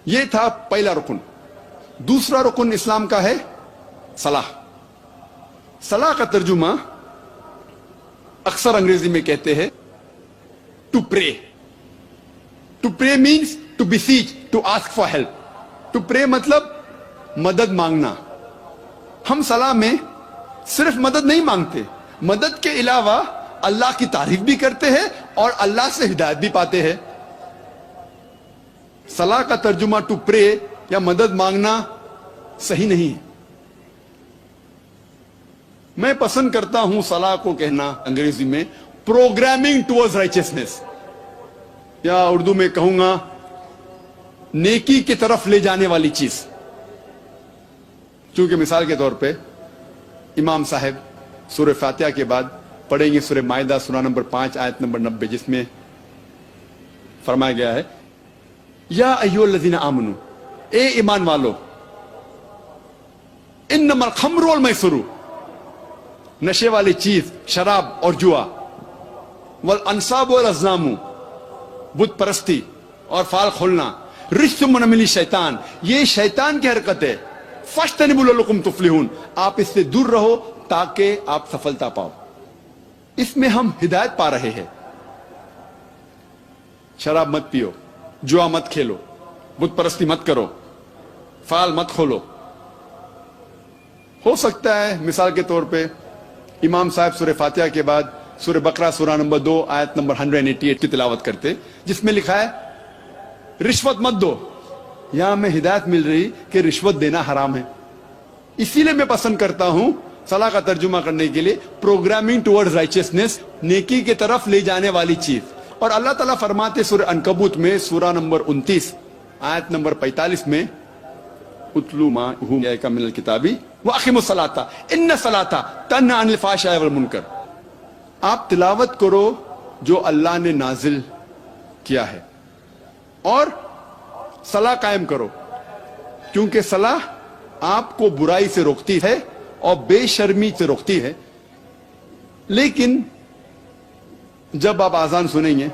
B: یہ تھا پہلا رکن. دوسرا رکن اسلام کا ہے صلاح. صلاح کا ترجمہ اکثر انگریزی میں کہتے ہیں to pray. To pray means to beseech, to ask for help. To pray مطلب مدد مانگنا. ہم صلاح میں صرف مدد نہیں مانگتے, مدد کے علاوہ اللہ کی تعریف بھی کرتے ہیں اور اللہ سے ہدایت بھی پاتے ہیں. صلاح کا ترجمہ ٹو پرے یا مدد مانگنا صحیح نہیں ہے. میں پسند کرتا ہوں صلاح کو کہنا انگریزی میں پروگرامنگ ٹوورڈز رائچسنس, یا اردو میں کہوں گا نیکی کی طرف لے جانے والی چیز. چونکہ مثال کے طور پہ امام صاحب سورہ فاتحہ کے بعد پڑھیں گے سورہ مائدہ سورہ نمبر 5 آیت نمبر 90, جس میں فرمایا گیا ہے یا ایھا الذین آمنو, اے ایمان والو, انما الخمر والمیسر, نشے والی چیز شراب اور جوا, والانصاب والازلام, بت پرستی اور فال کھولنا, رجس من عمل شیطان, یہ شیطان کی حرکت ہے, فاجتنبوا لعلکم تفلحون, آپ اس سے دور رہو تاکہ آپ سفلتا پاؤ. اس میں ہم ہدایت پا رہے ہیں. شراب مت پیو, جوا مت کھیلو, بت پرستی مت کرو, فال مت کھولو. ہو سکتا ہے مثال کے طور پہ امام صاحب سورہ فاتحہ کے بعد سورہ بقرہ سورہ نمبر 2 آیت نمبر 188 کی تلاوت کرتے, جس میں لکھا ہے رشوت مت دو. یہاں میں ہدایت مل رہی کہ رشوت دینا حرام ہے. اسی لیے میں پسند کرتا ہوں صلاح کا ترجمہ کرنے کے لیے پروگرامنگ ٹوورڈز رائچسنس, نیکی کی طرف لے جانے والی چیز. اور اللہ تعالیٰ فرماتے سورہ عنکبوت میں سورہ نمبر 29 آیت نمبر 45 میں اتلو ما اوحی من الکتاب واقیموا الصلاۃ ان الصلاۃ تنہی عن الفحشاء والمنکر. آپ تلاوت کرو جو اللہ نے نازل کیا ہے اور صلاح قائم کرو، کیونکہ صلاح آپ کو برائی سے روکتی ہے اور بے شرمی سے روکتی ہے. لیکن جب آپ اذان سنیں گے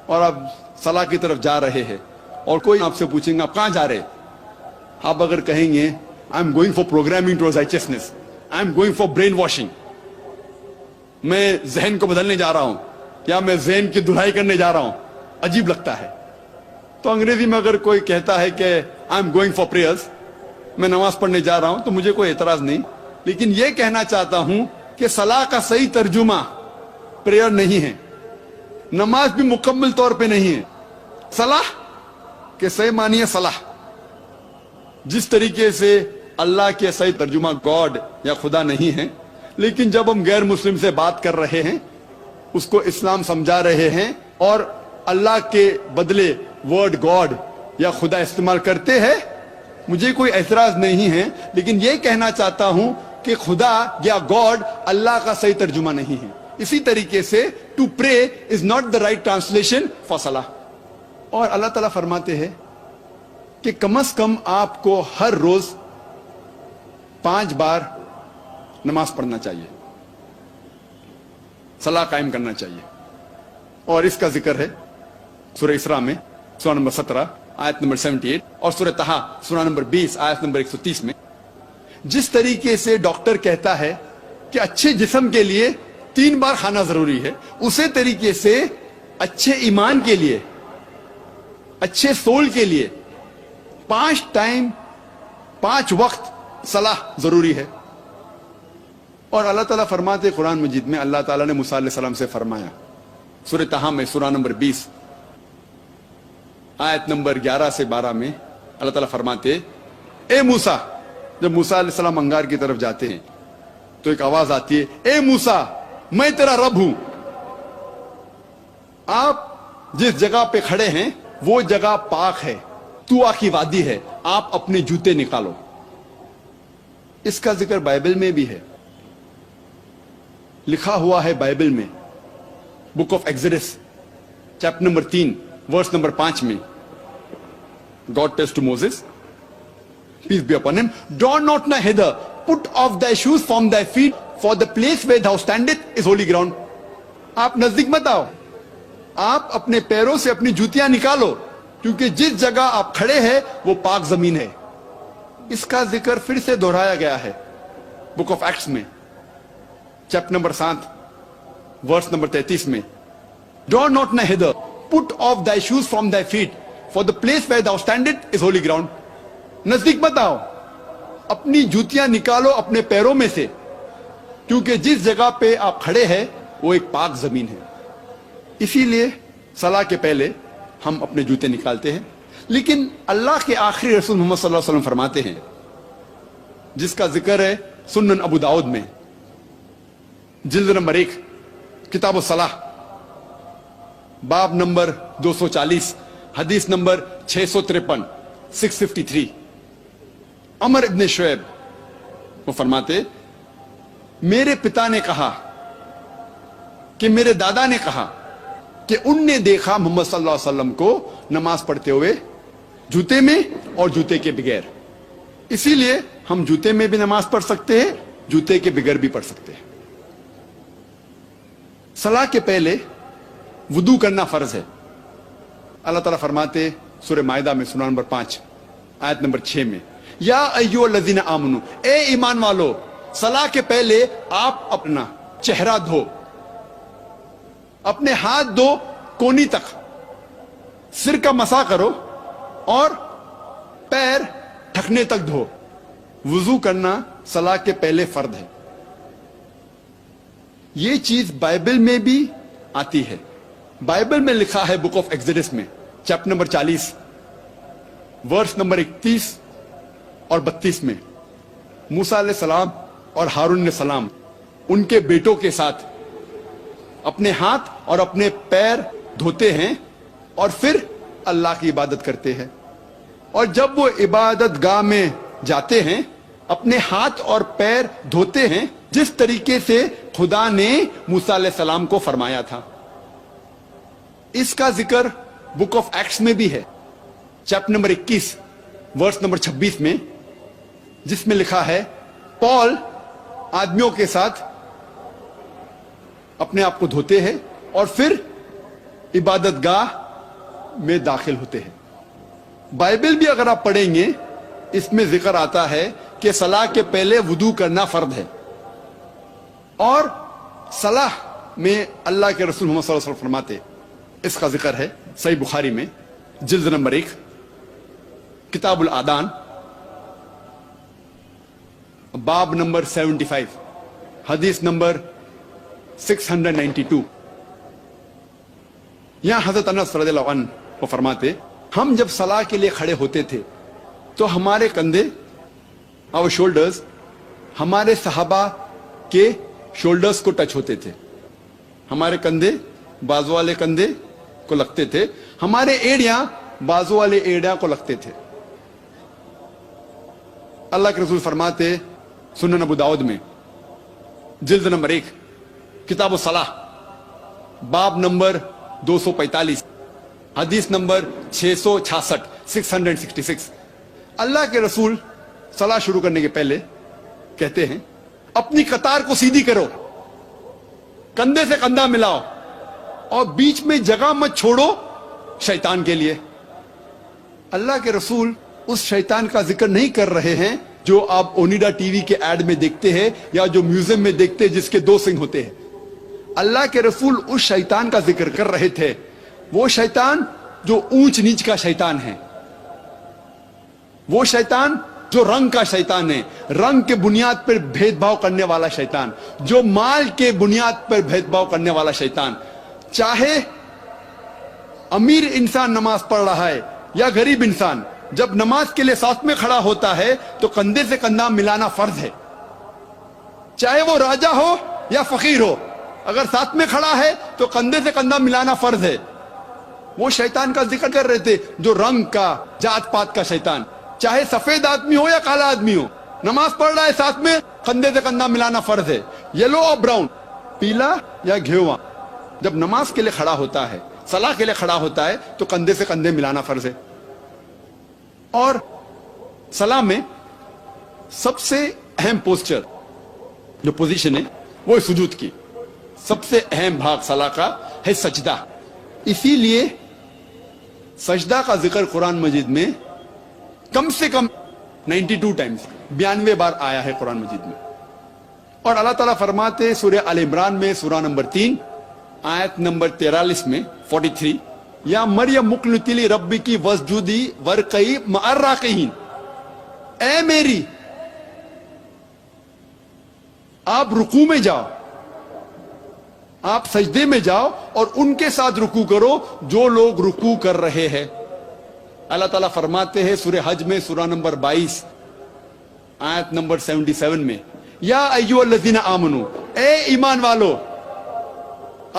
B: اور آپ صلاح کی طرف جا رہے ہیں اور کوئی آپ سے پوچھیں گے آپ کہاں جا رہے ہیں، آپ اگر کہیں گے I am going for programming towards رائچسنس، I am going for brain washing, میں ذہن کو بدلنے جا رہا ہوں یا میں ذہن کی دھلائی کرنے جا رہا ہوں، عجیب لگتا ہے. تو انگریزی میں اگر کوئی کہتا ہے کہ I am going for prayers, میں نماز پڑھنے جا رہا ہوں، تو مجھے کوئی اعتراض نہیں. لیکن یہ کہنا چاہتا ہوں کہ صلاح کا صحیح ترجمہ پریئر نہیں ہے، نماز بھی مکمل طور پہ نہیں ہے. صلاح کے صحیح معنی ہے صلاح. جس طریقے سے اللہ کے صحیح ترجمہ گاڈ یا خدا نہیں ہے، لیکن جب ہم غیر مسلم سے بات کر رہے ہیں، اس کو اسلام سمجھا رہے ہیں اور اللہ کے بدلے ورڈ گاڈ یا خدا استعمال کرتے ہیں، مجھے کوئی اعتراض نہیں ہے. لیکن یہ کہنا چاہتا ہوں کہ خدا یا گاڈ اللہ کا صحیح ترجمہ نہیں ہے. اسی طریقے سے to pray is not the right translation for صلاح. اور اللہ تعالیٰ فرماتے ہیں کہ کم از کم آپ کو ہر روز 5 بار نماز پڑھنا چاہیے، صلاح قائم کرنا چاہیے. اور اس کا ذکر ہے سورہ اسراء میں سورہ نمبر 17 آیت نمبر 78 اور سورہ طٰہٰ سورہ نمبر 20 آیت نمبر 130 میں. جس طریقے سے ڈاکٹر کہتا ہے کہ اچھے جسم کے لیے 3 بار کھانا ضروری ہے، اسی طریقے سے اچھے ایمان کے لیے، اچھے سول کے لیے 5 ٹائم 5 وقت صلاح ضروری ہے. اور اللہ تعالیٰ فرماتے قرآن مجید میں، اللہ تعالیٰ نے موسیٰ علیہ السلام سے فرمایا سورہ طٰہٰ میں سورہ نمبر 20 آیت نمبر 11 سے 12 میں اللہ تعالیٰ فرماتے اے موسیٰ، جب موسیٰ علیہ السلام انگار کی طرف جاتے ہیں تو ایک آواز آتی ہے، اے موسیٰ میں تیرا رب ہوں. آپ جس جگہ پہ کھڑے ہیں وہ جگہ پاک ہے، طوٰ کی وادی ہے، آپ اپنے جوتے نکالو. اس کا ذکر بائبل میں بھی ہے، لکھا ہوا ہے بائبل میں book of Exodus chapter number 3 verse number 5 میں. God tells to Moses, peace be upon him, draw not nigh hither, put off thy shoes from thy feet, for the place where thou standest is holy ground. آپ نزدیک مت آؤ، آپ اپنے پیروں سے اپنی جوتیاں نکالو، کیونکہ جس جگہ آپ کھڑے ہیں وہ پاک زمین ہے. اس کا ذکر پھر سے دہرایا گیا ہے بک آف ایکٹس میں چیپٹر نمبر 7 ورس نمبر 33 میں. Draw not nigh hither, put off thy shoes from thy feet, for the place where thou standest is holy ground. نزدیک مت آؤ، اپنی جوتیاں نکالو اپنے پیروں میں سے، کیونکہ جس جگہ پہ آپ کھڑے ہیں وہ ایک پاک زمین ہے. اسی لیے صلاح کے پہلے ہم اپنے جوتے نکالتے ہیں. لیکن اللہ کے آخری رسول محمد صلی اللہ علیہ وسلم فرماتے ہیں، جس کا ذکر ہے سنن ابو داؤد میں جلد نمبر 1 کتاب الصلاح باب نمبر 240 حدیث نمبر 653 653. عمر ابن شعیب وہ فرماتے، میرے پتا نے کہا کہ میرے دادا نے کہا کہ ان نے دیکھا محمد صلی اللہ علیہ وسلم کو نماز پڑھتے ہوئے جوتے میں اور جوتے کے بغیر. اسی لیے ہم جوتے میں بھی نماز پڑھ سکتے ہیں، جوتے کے بغیر بھی پڑھ سکتے ہیں. صلاح کے پہلے وضو کرنا فرض ہے. اللہ تعالیٰ فرماتے سورہ مائدہ میں سورہ نمبر 5 آیت نمبر 6 میں، یا ایھا الذین آمنو، اے ایمان والو، صلاح کے پہلے آپ اپنا چہرہ دھو، اپنے ہاتھ دو کونی تک، سر کا مسح کرو اور پیر ٹھکنے تک دھو. وضو کرنا صلاح کے پہلے فرض ہے. یہ چیز بائبل میں بھی آتی ہے. بائبل میں لکھا ہے بک آف ایکسوڈس میں چیپٹر نمبر 40 ورس نمبر 31 اور 32 میں، موسیٰ علیہ السلام اور ہارون علیہ السلام ان کے بیٹوں کے ساتھ اپنے ہاتھ اور اپنے پیر دھوتے ہیں اور پھر اللہ کی عبادت کرتے ہیں. اور جب وہ عبادت گاہ میں جاتے ہیں اپنے ہاتھ اور پیر دھوتے ہیں جس طریقے سے خدا نے موسیٰ علیہ السلام کو فرمایا تھا. اس کا ذکر بک آف ایکٹس میں بھی ہے, چیپٹر نمبر 21 ورس نمبر 26 میں, جس میں لکھا ہے پال آدمیوں کے ساتھ اپنے آپ کو دھوتے ہیں اور پھر عبادت گاہ میں داخل ہوتے ہیں. بائبل بھی اگر آپ پڑھیں گے اس میں ذکر آتا ہے کہ صلاح کے پہلے وضو کرنا فرض ہے, اور صلاح میں اللہ کے رسول محمد صلی اللہ علیہ وسلم فرماتے, اس کا ذکر ہے صحیح بخاری میں جلد نمبر 1 کتاب الآدان باب نمبر 75 حدیث نمبر 692. یہاں حضرت انس رضی اللہ عنہ کو فرماتے, ہم جب صلاح کے لیے کھڑے ہوتے تھے تو ہمارے کندھے our shoulders ہمارے صحابہ کے شولڈرز کو ٹچ ہوتے تھے. ہمارے کندھے بازو والے کندھے کو لگتے تھے, ہمارے ایڑیاں بازو والے ایڑیاں کو لگتے تھے. اللہ کے رسول فرماتے سنن ابو داؤد میں جلد نمبر 1 کتاب الصلاح باب نمبر 245 حدیث نمبر 666 666, اللہ کے رسول صلاح شروع کرنے کے پہلے کہتے ہیں اپنی قطار کو سیدھی کرو, کندھے سے کندھا ملاؤ اور بیچ میں جگہ مت چھوڑو شیطان کے لیے. اللہ کے رسول اس شیطان کا ذکر نہیں کر رہے ہیں جو آپ اونیڈا ٹی وی کے ایڈ میں دیکھتے ہیں یا جو میوزیم میں دیکھتے ہیں جس کے 2 سنگ ہوتے ہیں. اللہ کے رسول اس شیطان کا ذکر کر رہے تھے, وہ شیطان جو اونچ نیچ کا شیطان ہے, وہ شیطان جو رنگ کا شیطان ہے, رنگ کے بنیاد پر بھید بھاؤ کرنے والا شیطان, جو مال کے بنیاد پر بھید بھاؤ کرنے والا شیطان. چاہے امیر انسان نماز پڑھ رہا ہے یا غریب انسان, جب نماز کے لیے ساتھ میں کھڑا ہوتا ہے تو کندھے سے کندھا ملانا فرض ہے. چاہے وہ راجا ہو یا فقیر ہو, اگر ساتھ میں کھڑا ہے تو کندھے سے کندھا ملانا فرض ہے. وہ شیطان کا ذکر کر رہے تھے جو رنگ کا, جات پات کا شیطان, چاہے سفید آدمی ہو یا کالا آدمی ہو, نماز پڑھ رہا ہے ساتھ میں کندھے سے کندھا ملانا فرض ہے. یلو اور براؤن, پیلا یا گھیواں, جب نماز کے لیے کھڑا ہوتا ہے, صلاح کے لیے کھڑا ہوتا ہے تو کندھے سے کندھے ملانا فرض ہے. اور صلاح میں سب سے اہم پوسچر جو پوزیشن ہے وہ سجود کی, سب سے اہم بھاگ صلاح کا ہے سجدہ. اسی لیے سجدہ کا ذکر قرآن مجید میں کم سے کم 92 ٹائمز 92 بار آیا ہے قرآن مجید میں. اور اللہ تعالیٰ فرماتے سورہ آل عمران میں سورہ نمبر 3 آیت نمبر 43 میں 43, یا مریم مقنتی لی ربی کی وسجودی ورقئی مع الراکعین, اے میری آپ رکوع میں جاؤ, آپ سجدے میں جاؤ اور ان کے ساتھ رکوع کرو جو لوگ رکوع کر رہے ہیں. اللہ تعالیٰ فرماتے ہیں سورہ حج میں سورہ نمبر 22 آیت نمبر 77 میں, یا ایھا الذین آمنو, اے ایمان والو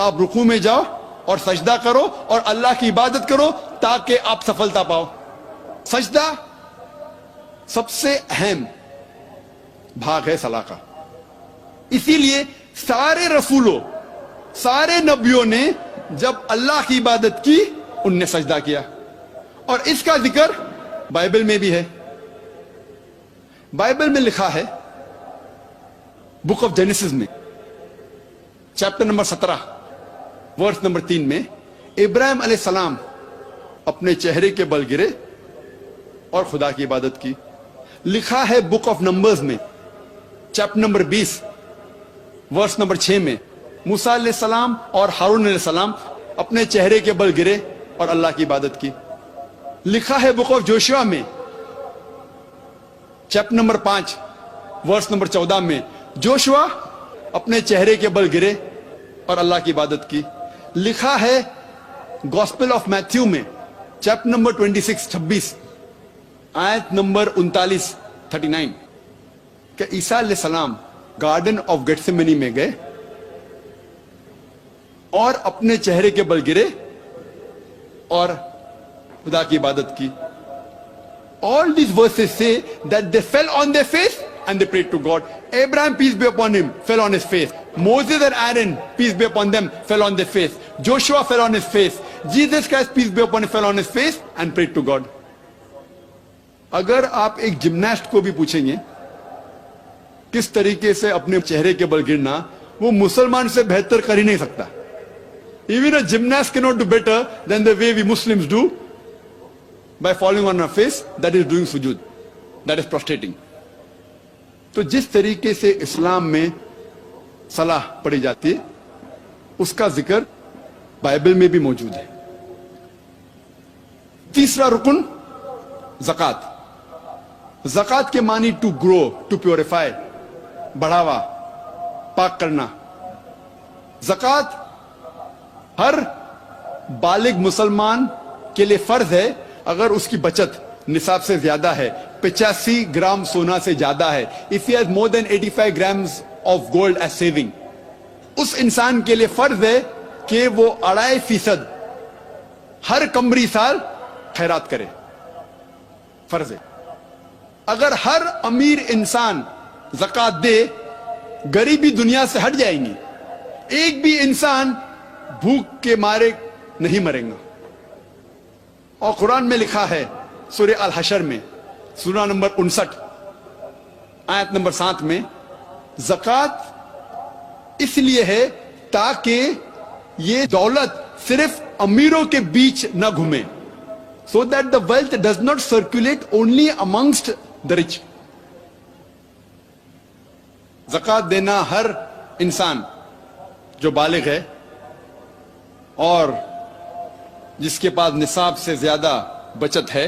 B: آپ رکوع میں جاؤ اور سجدہ کرو اور اللہ کی عبادت کرو تاکہ آپ سفلتا پاؤ. سجدہ سب سے اہم بھاگ ہے صلاح کا. اسی لیے سارے رسولوں, سارے نبیوں نے جب اللہ کی عبادت کی ان نے سجدہ کیا, اور اس کا ذکر بائبل میں بھی ہے. بائبل میں لکھا ہے بک آف جینیسس میں چیپٹر نمبر 17 ورس نمبر 3 میں, ابراہیم علیہ السلام اپنے چہرے کے بل گرے اور خدا کی عبادت کی. لکھا ہے بک آف نمبرز میں چیپٹر نمبر 20 ورس نمبر 6 میں, موسیٰ علیہ السلام اور ہارون علیہ السلام اپنے چہرے کے بل گرے اور اللہ کی عبادت کی. لکھا ہے بک آف جوشوا میں چیپٹر نمبر 5 ورس نمبر 14 میں, جوشوا اپنے چہرے کے بل گرے اور اللہ کی عبادت کی. لکھا ہے گوسپل آف میتھیو میں چیپٹر نمبر 26 آیت نمبر 39 کہ عیسیٰ علیہ السلام گارڈن آف گیٹسیمنی میں گئے اور اپنے چہرے کے بل گرے اور خدا کی عبادت کی. All these verses say that they fell on their face and they prayed to God. Abraham, peace be upon him, fell on his face. Moses and Aaron, peace be upon them, fell on their face. Joshua fell on his face. Jesus Christ, peace be upon him, fell on his face and prayed to God. اگر آپ ایک gymnast کو بھی پوچھیں گے کس طریقے سے اپنے چہرے کے بل گرنا، وہ مسلمان سے بہتر کر ہی نہیں سکتا. Even a gymnast cannot do better than the way we Muslims do by falling on our face. That is doing sujood. That is prostrating. تو جس طریقے سے اسلام میں صلاح پڑھی جاتی ہے اس کا ذکر بائبل میں بھی موجود ہے. تیسرا رکن زکوٰۃ. زکوٰۃ کے معنی ٹو گرو، ٹو پیوریفائی، بڑھاوا، پاک کرنا. زکوٰۃ ہر بالغ مسلمان کے لیے فرض ہے اگر اس کی بچت نصاب سے زیادہ ہے، 85 گرام سونا سے زیادہ ہے. if he has more than 85 grams of gold as saving، اس انسان کے لیے فرض ہے کہ وہ 2.5% ہر قمری سال خیرات کرے. فرض ہے. اگر ہر امیر انسان زکوٰۃ دے غریبی دنیا سے ہٹ جائیں گی. ایک بھی انسان بھوک کے مارے نہیں مرے گا. اور قرآن میں لکھا ہے سورہ الحشر میں سورہ نمبر 59 آیت نمبر 7 میں، زکوٰۃ اس لیے ہے تاکہ یہ دولت صرف امیروں کے بیچ نہ گھومے. So that the wealth does not circulate only amongst the rich. زکوٰۃ دینا ہر انسان جو بالغ ہے اور جس کے پاس نصاب سے زیادہ بچت ہے،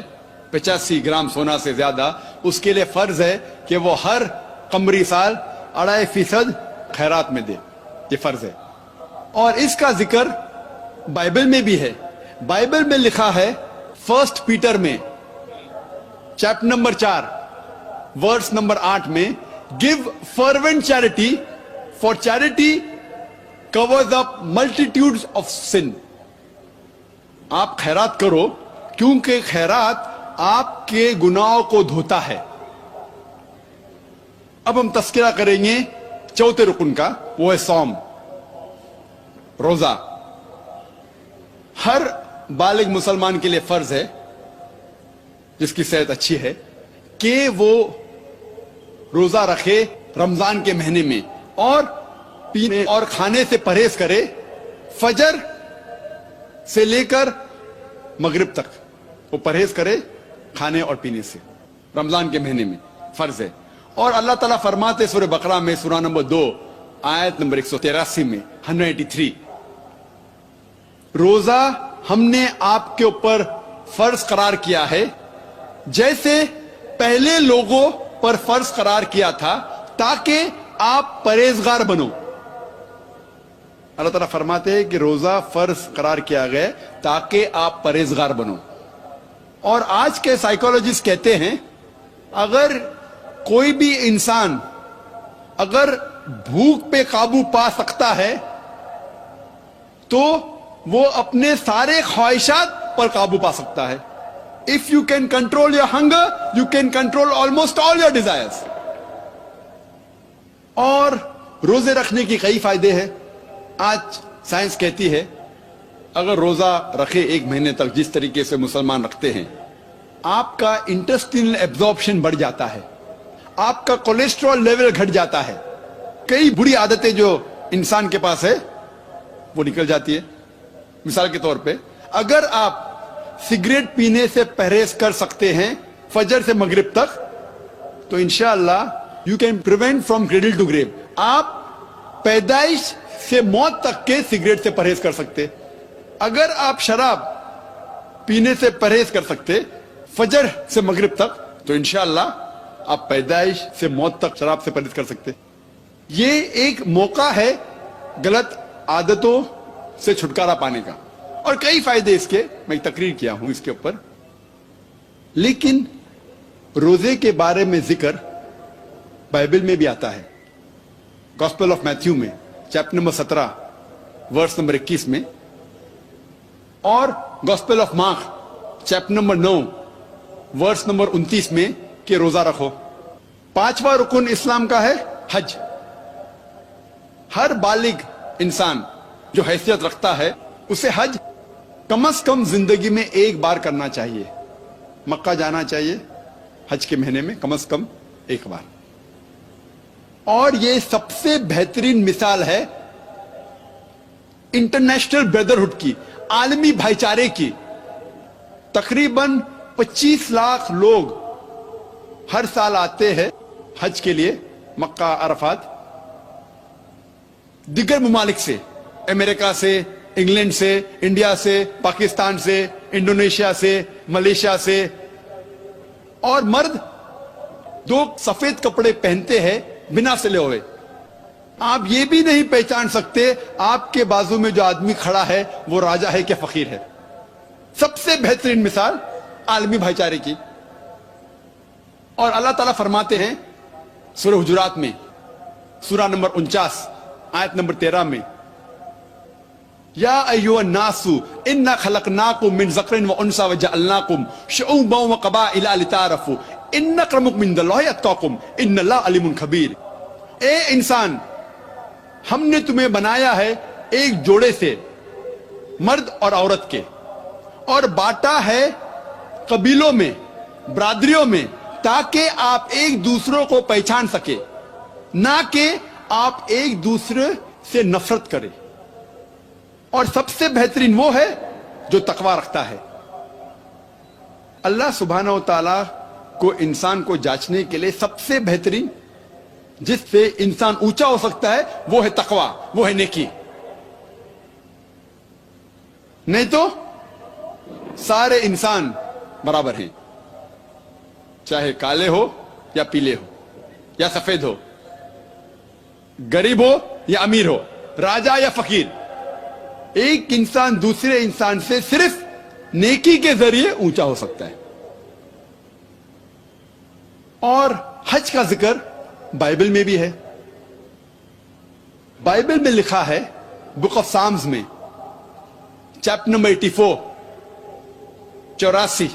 B: 85 گرام سونا سے زیادہ، اس کے لیے فرض ہے کہ وہ ہر قمری سال 2.5% خیرات میں دے. یہ فرض ہے. اور اس کا ذکر بائبل میں بھی ہے. بائبل میں لکھا ہے 1 پیٹر میں چیپٹر نمبر 4 ورس نمبر 8 میں، give fervent charity, for charity covers up multitudes of sin. آپ خیرات کرو کیونکہ خیرات آپ کے گناہوں کو دھوتا ہے. اب ہم تذکرہ کریں گے چوتھے رکن کا، وہ ہے صوم، روزہ. ہر بالغ مسلمان کے لیے فرض ہے جس کی صحت اچھی ہے کہ وہ روزہ رکھے رمضان کے مہینے میں اور پینے اور کھانے سے پرہیز کرے فجر سے لے کر مغرب تک. وہ پرہیز کرے کھانے اور پینے سے رمضان کے مہینے میں، فرض ہے. اور اللہ تعالیٰ فرماتے سورہ بقرہ میں سورہ نمبر 2 آیت نمبر 183 میں 183، روزہ ہم نے آپ کے اوپر فرض قرار کیا ہے جیسے پہلے لوگوں پر فرض قرار کیا تھا تاکہ آپ پرہیزگار بنو. اللہ تعالیٰ فرماتے ہیں کہ روزہ فرض قرار کیا گیا تاکہ آپ پرہیزگار بنو. اور آج کے سائیکولوجسٹ کہتے ہیں اگر کوئی بھی انسان اگر بھوک پہ قابو پا سکتا ہے تو وہ اپنے سارے خواہشات پر قابو پا سکتا ہے. If you can control your hunger, you can control almost all your desires. اور روزے رکھنے کی کئی فائدے ہیں. آج سائنس کہتی ہے اگر روزہ رکھے 1 مہینے تک جس طریقے سے مسلمان رکھتے ہیں، آپ کا انٹسٹینل ایبزارپشن بڑھ جاتا ہے، آپ کا کولیسٹرول لیول گھٹ جاتا ہے، کئی بری عادتیں جو انسان کے پاس ہے وہ نکل جاتی ہے. مثال کے طور پہ اگر آپ سگریٹ پینے سے پرہیز کر سکتے ہیں فجر سے مغرب تک تو انشاءاللہ you can prevent from cradle to grave. آپ پیدائش سے موت تک کے سگریٹ سے پرہیز کر سکتے. اگر آپ شراب پینے سے پرہیز کر سکتے فجر سے مغرب تک تو انشاءاللہ آپ پیدائش سے موت تک شراب سے پرہیز کر سکتے. یہ ایک موقع ہے غلط عادتوں سے چھٹکارا پانے کا. اور کئی فائدے اس کے میں تقریر کیا ہوں اس کے اوپر. لیکن روزے کے بارے میں ذکر بائبل میں بھی آتا ہے. گاسپل آف میتھیو میں چیپٹر نمبر 17 ورس نمبر 21 میں. اور gospel of Mark chapter number 9 verse number 29 میں کہ روزہ رکھو. 5واں رکن اسلام کا ہے حج. ہر بالغ انسان جو حیثیت رکھتا ہے اسے حج کم از کم زندگی میں ایک بار کرنا چاہیے. مکہ جانا چاہیے حج کے مہینے میں کم از کم ایک بار. اور یہ سب سے بہترین مثال ہے انٹرنیشنل بردرہڈ کی, عالمی بھائی چارے کی. تقریباً 25 لاکھ لوگ ہر سال آتے ہیں حج کے لیے مکہ عرفات, دیگر ممالک سے, امریکہ سے, انگلینڈ سے, انڈیا سے, پاکستان سے, انڈونیشیا سے, ملیشیا سے. اور مرد 2 سفید کپڑے پہنتے ہیں بنا سلے ہوئے. آپ یہ بھی نہیں پہچان سکتے آپ کے بازو میں جو آدمی کھڑا ہے وہ راجا ہے کہ فقیر ہے. سب سے بہترین مثال عالمی بھائی چارے کی. اور اللہ تعالیٰ فرماتے ہیں سورہ حجرات میں سورہ نمبر 49 آیت نمبر 13 میں, یا ایھا الناس انا خلقناکم من ذکر و انثی وجعلناکم شعوبا وقبائل لتعارفوا ان اکرمکم عند اللہ اتقاکم ان اللہ علیم خبیر. اے انسان, ہم نے تمہیں بنایا ہے ایک جوڑے سے, مرد اور عورت کے, اور بانٹا ہے قبیلوں میں, برادریوں میں, تاکہ آپ ایک دوسروں کو پہچان سکے, نہ کہ آپ ایک دوسرے سے نفرت کریں. اور سب سے بہترین وہ ہے جو تقوی رکھتا ہے. اللہ سبحانہ و تعالی کو انسان کو جانچنے کے لیے سب سے بہترین جس سے انسان اونچا ہو سکتا ہے وہ ہے تقوی, وہ ہے نیکی. نہیں تو سارے انسان برابر ہیں, چاہے کالے ہو یا پیلے ہو یا سفید ہو, غریب ہو یا امیر ہو, راجا یا فقیر. ایک انسان دوسرے انسان سے صرف نیکی کے ذریعے اونچا ہو سکتا ہے. اور حج کا ذکر بائبل میں بھی ہے. بائبل میں لکھا ہے بک آف سامز میں چیپٹر نمبر 84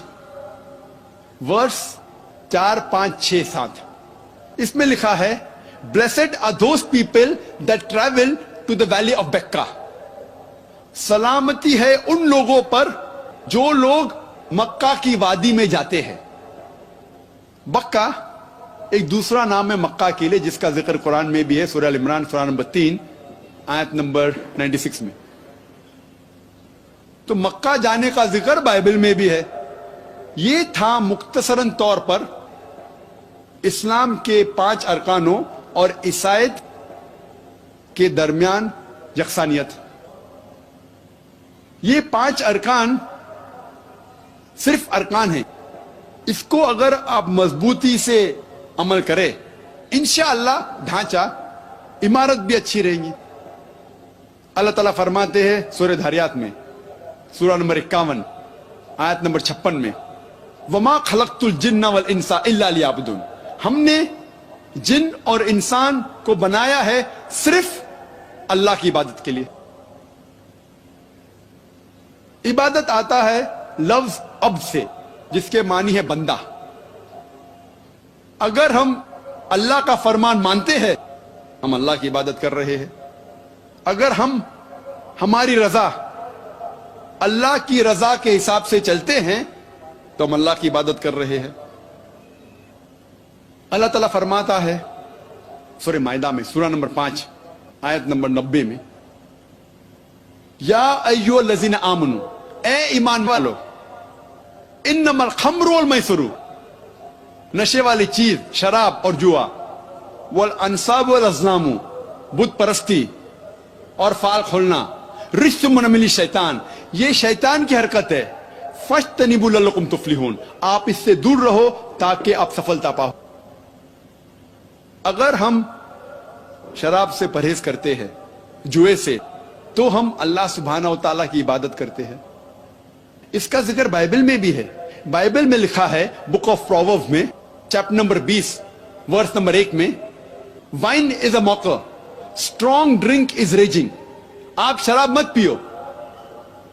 B: ورس 4, 5, 6, 7. اس میں لکھا ہے Blessed are those people that travel to the valley of Becca. سلامتی ہے ان لوگوں پر جو لوگ مکہ کی وادی میں جاتے ہیں. بکہ ایک دوسرا نام ہے مکہ کے لیے جس کا ذکر قرآن میں بھی ہے سورہ ال عمران سورہ نمبر 3 آیت نمبر 96 میں. تو مکہ جانے کا ذکر بائبل میں بھی ہے. یہ تھا مختصراً طور پر اسلام کے 5 ارکانوں اور عیسائیت کے درمیان یکسانیت. یہ 5 ارکان صرف ارکان ہیں. اس کو اگر آپ مضبوطی سے عمل کرے انشاءاللہ ڈھانچہ عمارت بھی اچھی رہیں گی. اللہ تعالیٰ فرماتے ہیں سورہ دھاریات میں سورہ نمبر 51 آیت نمبر 56 میں وما خلقت الجن والانس الا لیعبدون. ہم نے جن اور انسان کو بنایا ہے صرف اللہ کی عبادت کے لیے. عبادت آتا ہے لفظ عبد سے جس کے معنی ہے بندہ. اگر ہم اللہ کا فرمان مانتے ہیں ہم اللہ کی عبادت کر رہے ہیں. اگر ہم ہماری رضا اللہ کی رضا کے حساب سے چلتے ہیں تو ہم اللہ کی عبادت کر رہے ہیں. اللہ تعالیٰ فرماتا ہے سورہ مائدہ میں سورہ نمبر 5 آیت نمبر 90 میں یا ایھا الذین آمنوا, اے ایمان والو, انما الخمر والمیسر, نشے والی چیز شراب اور جوا, والانصاب والازلام, بت پرستی اور فال کھولنا, رجس من عمل الشیطان, یہ شیطان کی حرکت ہے. فاجتنبوا لعلکم تفلحون, آپ اس سے دور رہو تاکہ آپ سفلتا پاؤ. اگر ہم شراب سے پرہیز کرتے ہیں, جوئے سے, تو ہم اللہ سبحانہ و تعالیٰ کی عبادت کرتے ہیں. اس کا ذکر بائبل میں بھی ہے. بائبل میں لکھا ہے بک آف پرووربس میں چیپٹر نمبر 20 ورس نمبر 1 میں وائن از اے موکر, اسٹرانگ ڈرنک از ریجنگ. آپ شراب مت پیو,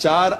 B: 4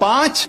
B: 5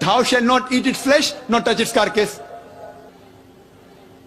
B: thou shall not eat its flesh nor touch its carcass।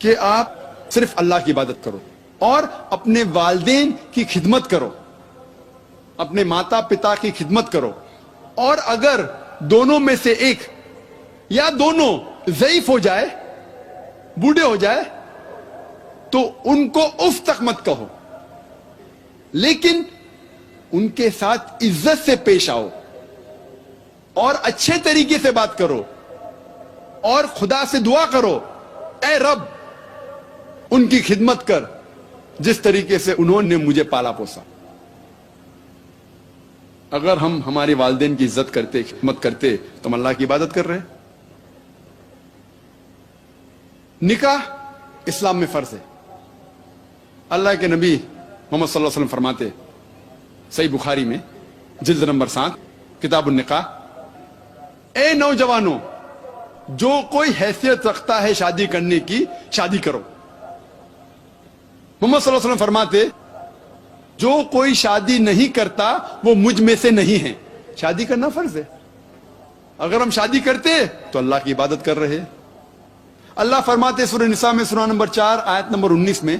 B: کہ آپ صرف اللہ کی عبادت کرو اور اپنے والدین کی خدمت کرو, اپنے ماتا پتا کی خدمت کرو, اور اگر دونوں میں سے ایک یا دونوں ضعیف ہو جائے, بوڑھے ہو جائے, تو ان کو اف تک مت کہو, لیکن ان کے ساتھ عزت سے پیش آؤ اور اچھے طریقے سے بات کرو اور خدا سے دعا کرو, اے رب ان کی خدمت کر جس طریقے سے انہوں نے مجھے پالا پوسا. اگر ہم ہمارے والدین کی عزت کرتے, خدمت کرتے, تو ہم اللہ کی عبادت کر رہے ہیں. نکاح اسلام میں فرض ہے. اللہ کے نبی محمد صلی اللہ علیہ وسلم فرماتے صحیح بخاری میں جلد نمبر 7 کتاب النکاح, اے نوجوانوں جو کوئی حیثیت رکھتا ہے شادی کرنے کی, شادی کرو. محمد صلی اللہ علیہ وسلم فرماتے جو کوئی شادی نہیں کرتا وہ مجھ میں سے نہیں ہے. شادی کرنا فرض ہے. اگر ہم شادی کرتے تو اللہ کی عبادت کر رہے. اللہ فرماتے سورہ نساء میں سورہ نمبر 4 آیت نمبر 19 میں,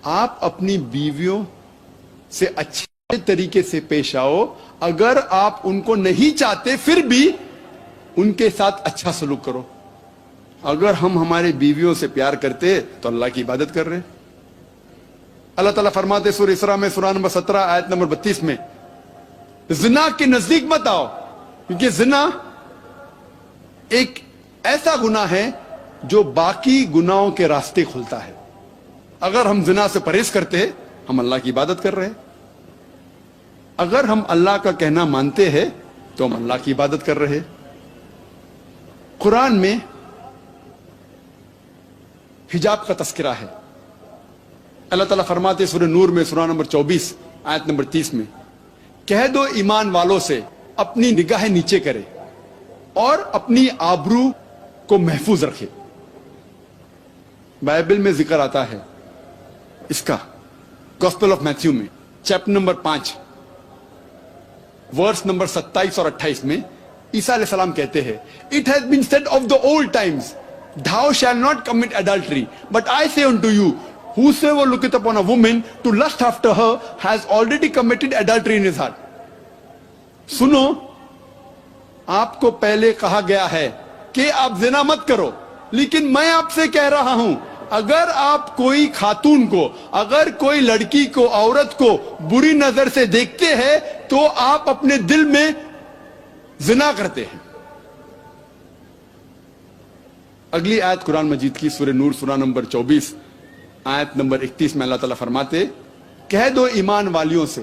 B: آپ اپنی بیویوں سے اچھے طریقے سے پیش آؤ, اگر آپ ان کو نہیں چاہتے پھر بھی ان کے ساتھ اچھا سلوک کرو. اگر ہم ہمارے بیویوں سے پیار کرتے تو اللہ کی عبادت کر رہے. اللہ تعالیٰ فرماتے سورہ اسراء میں سورہ نمبر 17 آیت نمبر 32 میں, زنا کے نزدیک مت آؤ, کیونکہ زنا ایک ایسا گناہ ہے جو باقی گناہوں کے راستے کھلتا ہے. اگر ہم زنا سے پرہیز کرتے ہم اللہ کی عبادت کر رہے. اگر ہم اللہ کا کہنا مانتے ہیں تو ہم اللہ کی عبادت کر رہے. قرآن میں حجاب کا تذکرہ ہے. اللہ تعالیٰ فرماتے سورہ نور میں سورہ نمبر 24 آیت نمبر 30 میں, کہہ دو ایمان والوں سے اپنی نگاہیں نیچے کرے اور اپنی آبرو کو محفوظ رکھے. بائبل میں ذکر آتا ہے اس کا گوسپل آف میتھیو میں چیپٹر نمبر 5 ورس نمبر 27 اور 28 میں عیسیٰ علیہ السلام کہتے ہیں, It has been said of the old times, thou shalt not commit adultery, but I say unto you, whosoever looketh upon a woman to lust after her has already committed adultery in his heart. سنو, آپ کو پہلے کہا گیا ہے کہ آپ زنا مت کرو, لیکن میں آپ سے کہہ رہا ہوں اگر آپ کوئی خاتون کو, اگر کوئی لڑکی کو, عورت کو بری نظر سے دیکھتے ہیں تو آپ اپنے دل میں زنا کرتے ہیں. اگلی آیت قرآن مجید کی سورہ نور سورہ نمبر 24 آیت نمبر 31 میں اللہ تعالیٰ فرماتے, کہہ دو ایمان والیوں سے,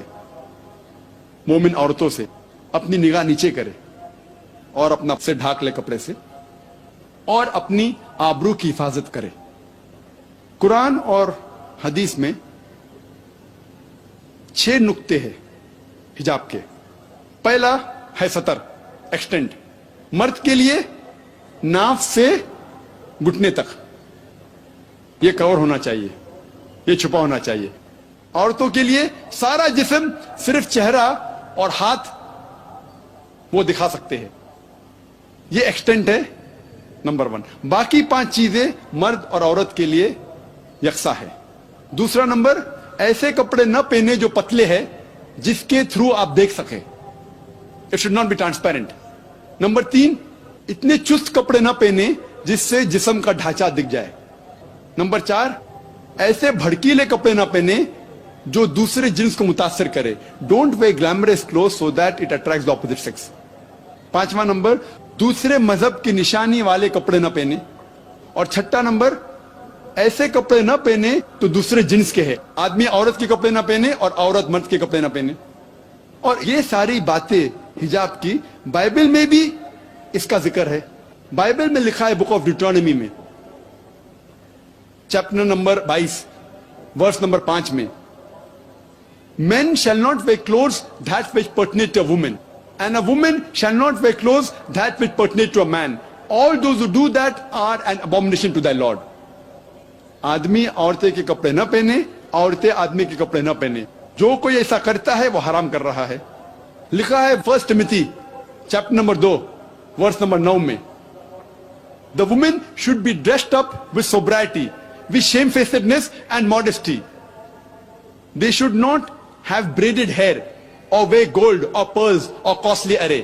B: مومن عورتوں سے, اپنی نگاہ نیچے کرے اور اپنا سے ڈھاک لے کپڑے سے اور اپنی آبرو کی حفاظت کرے. قرآن اور حدیث میں 6 نقطے ہیں حجاب کے. پہلا ہے سطر, ایکسٹینٹ. مرد کے لیے ناف سے گھٹنے تک یہ کور ہونا چاہیے, یہ چھپا ہونا چاہیے. عورتوں کے لیے سارا جسم, صرف چہرہ اور ہاتھ وہ دکھا سکتے ہیں, یہ ایکسٹینٹ ہے نمبر 1. باقی 5 چیزیں مرد اور عورت کے لیے یکساں ہے. دوسرا نمبر, ایسے کپڑے نہ پہنے جو پتلے ہیں جس کے تھرو آپ دیکھ سکیں. It should not be transparent. Number 3, اتنے چست کپڑے نہ پہنے جس سے جسم کا ڈھانچہ دکھ جائے. نمبر 4, ایسے بھڑکیلے کپڑے نہ پہنے جو دوسرے جنس کو متاثر کرے. Don't wear glamorous clothes so that it attracts the opposite sex. 5واں نمبر, دوسرے مذہب کی نشانی والے کپڑے نہ پہنے. اور 6واں نمبر, ایسے کپڑے نہ پہنے تو دوسرے جنس کے ہیں. آدمی عورت کے کپڑے نہ پہنے اور عورت مرد کے کپڑے نہ پہنے. اور یہ ساری باتیں حجاب کی بائبل میں بھی اس کا ذکر ہے. بائبل میں لکھا ہے بک آف ڈیوٹرانومی میں چیپٹر نمبر 22 ورس نمبر 5 میں, Men shall not wear clothes that which pertain to a woman, and a woman shall not wear clothes that which pertain to a man. All those who do that are an abomination to thy Lord. آدمی عورتیں کے کپڑے نہ پہنے, عورتیں آدمی کے کپڑے نہ پہنے. جو کوئی ایسا کرتا ہے وہ حرام کر رہا ہے. لکھا ہے 1 ٹیموتھی چیپٹر نمبر 2 ورس نمبر 9 میں, The women should be dressed up with sobriety, with shamefacedness and modesty. They should not have braided hair or wear gold or pearls or costly array.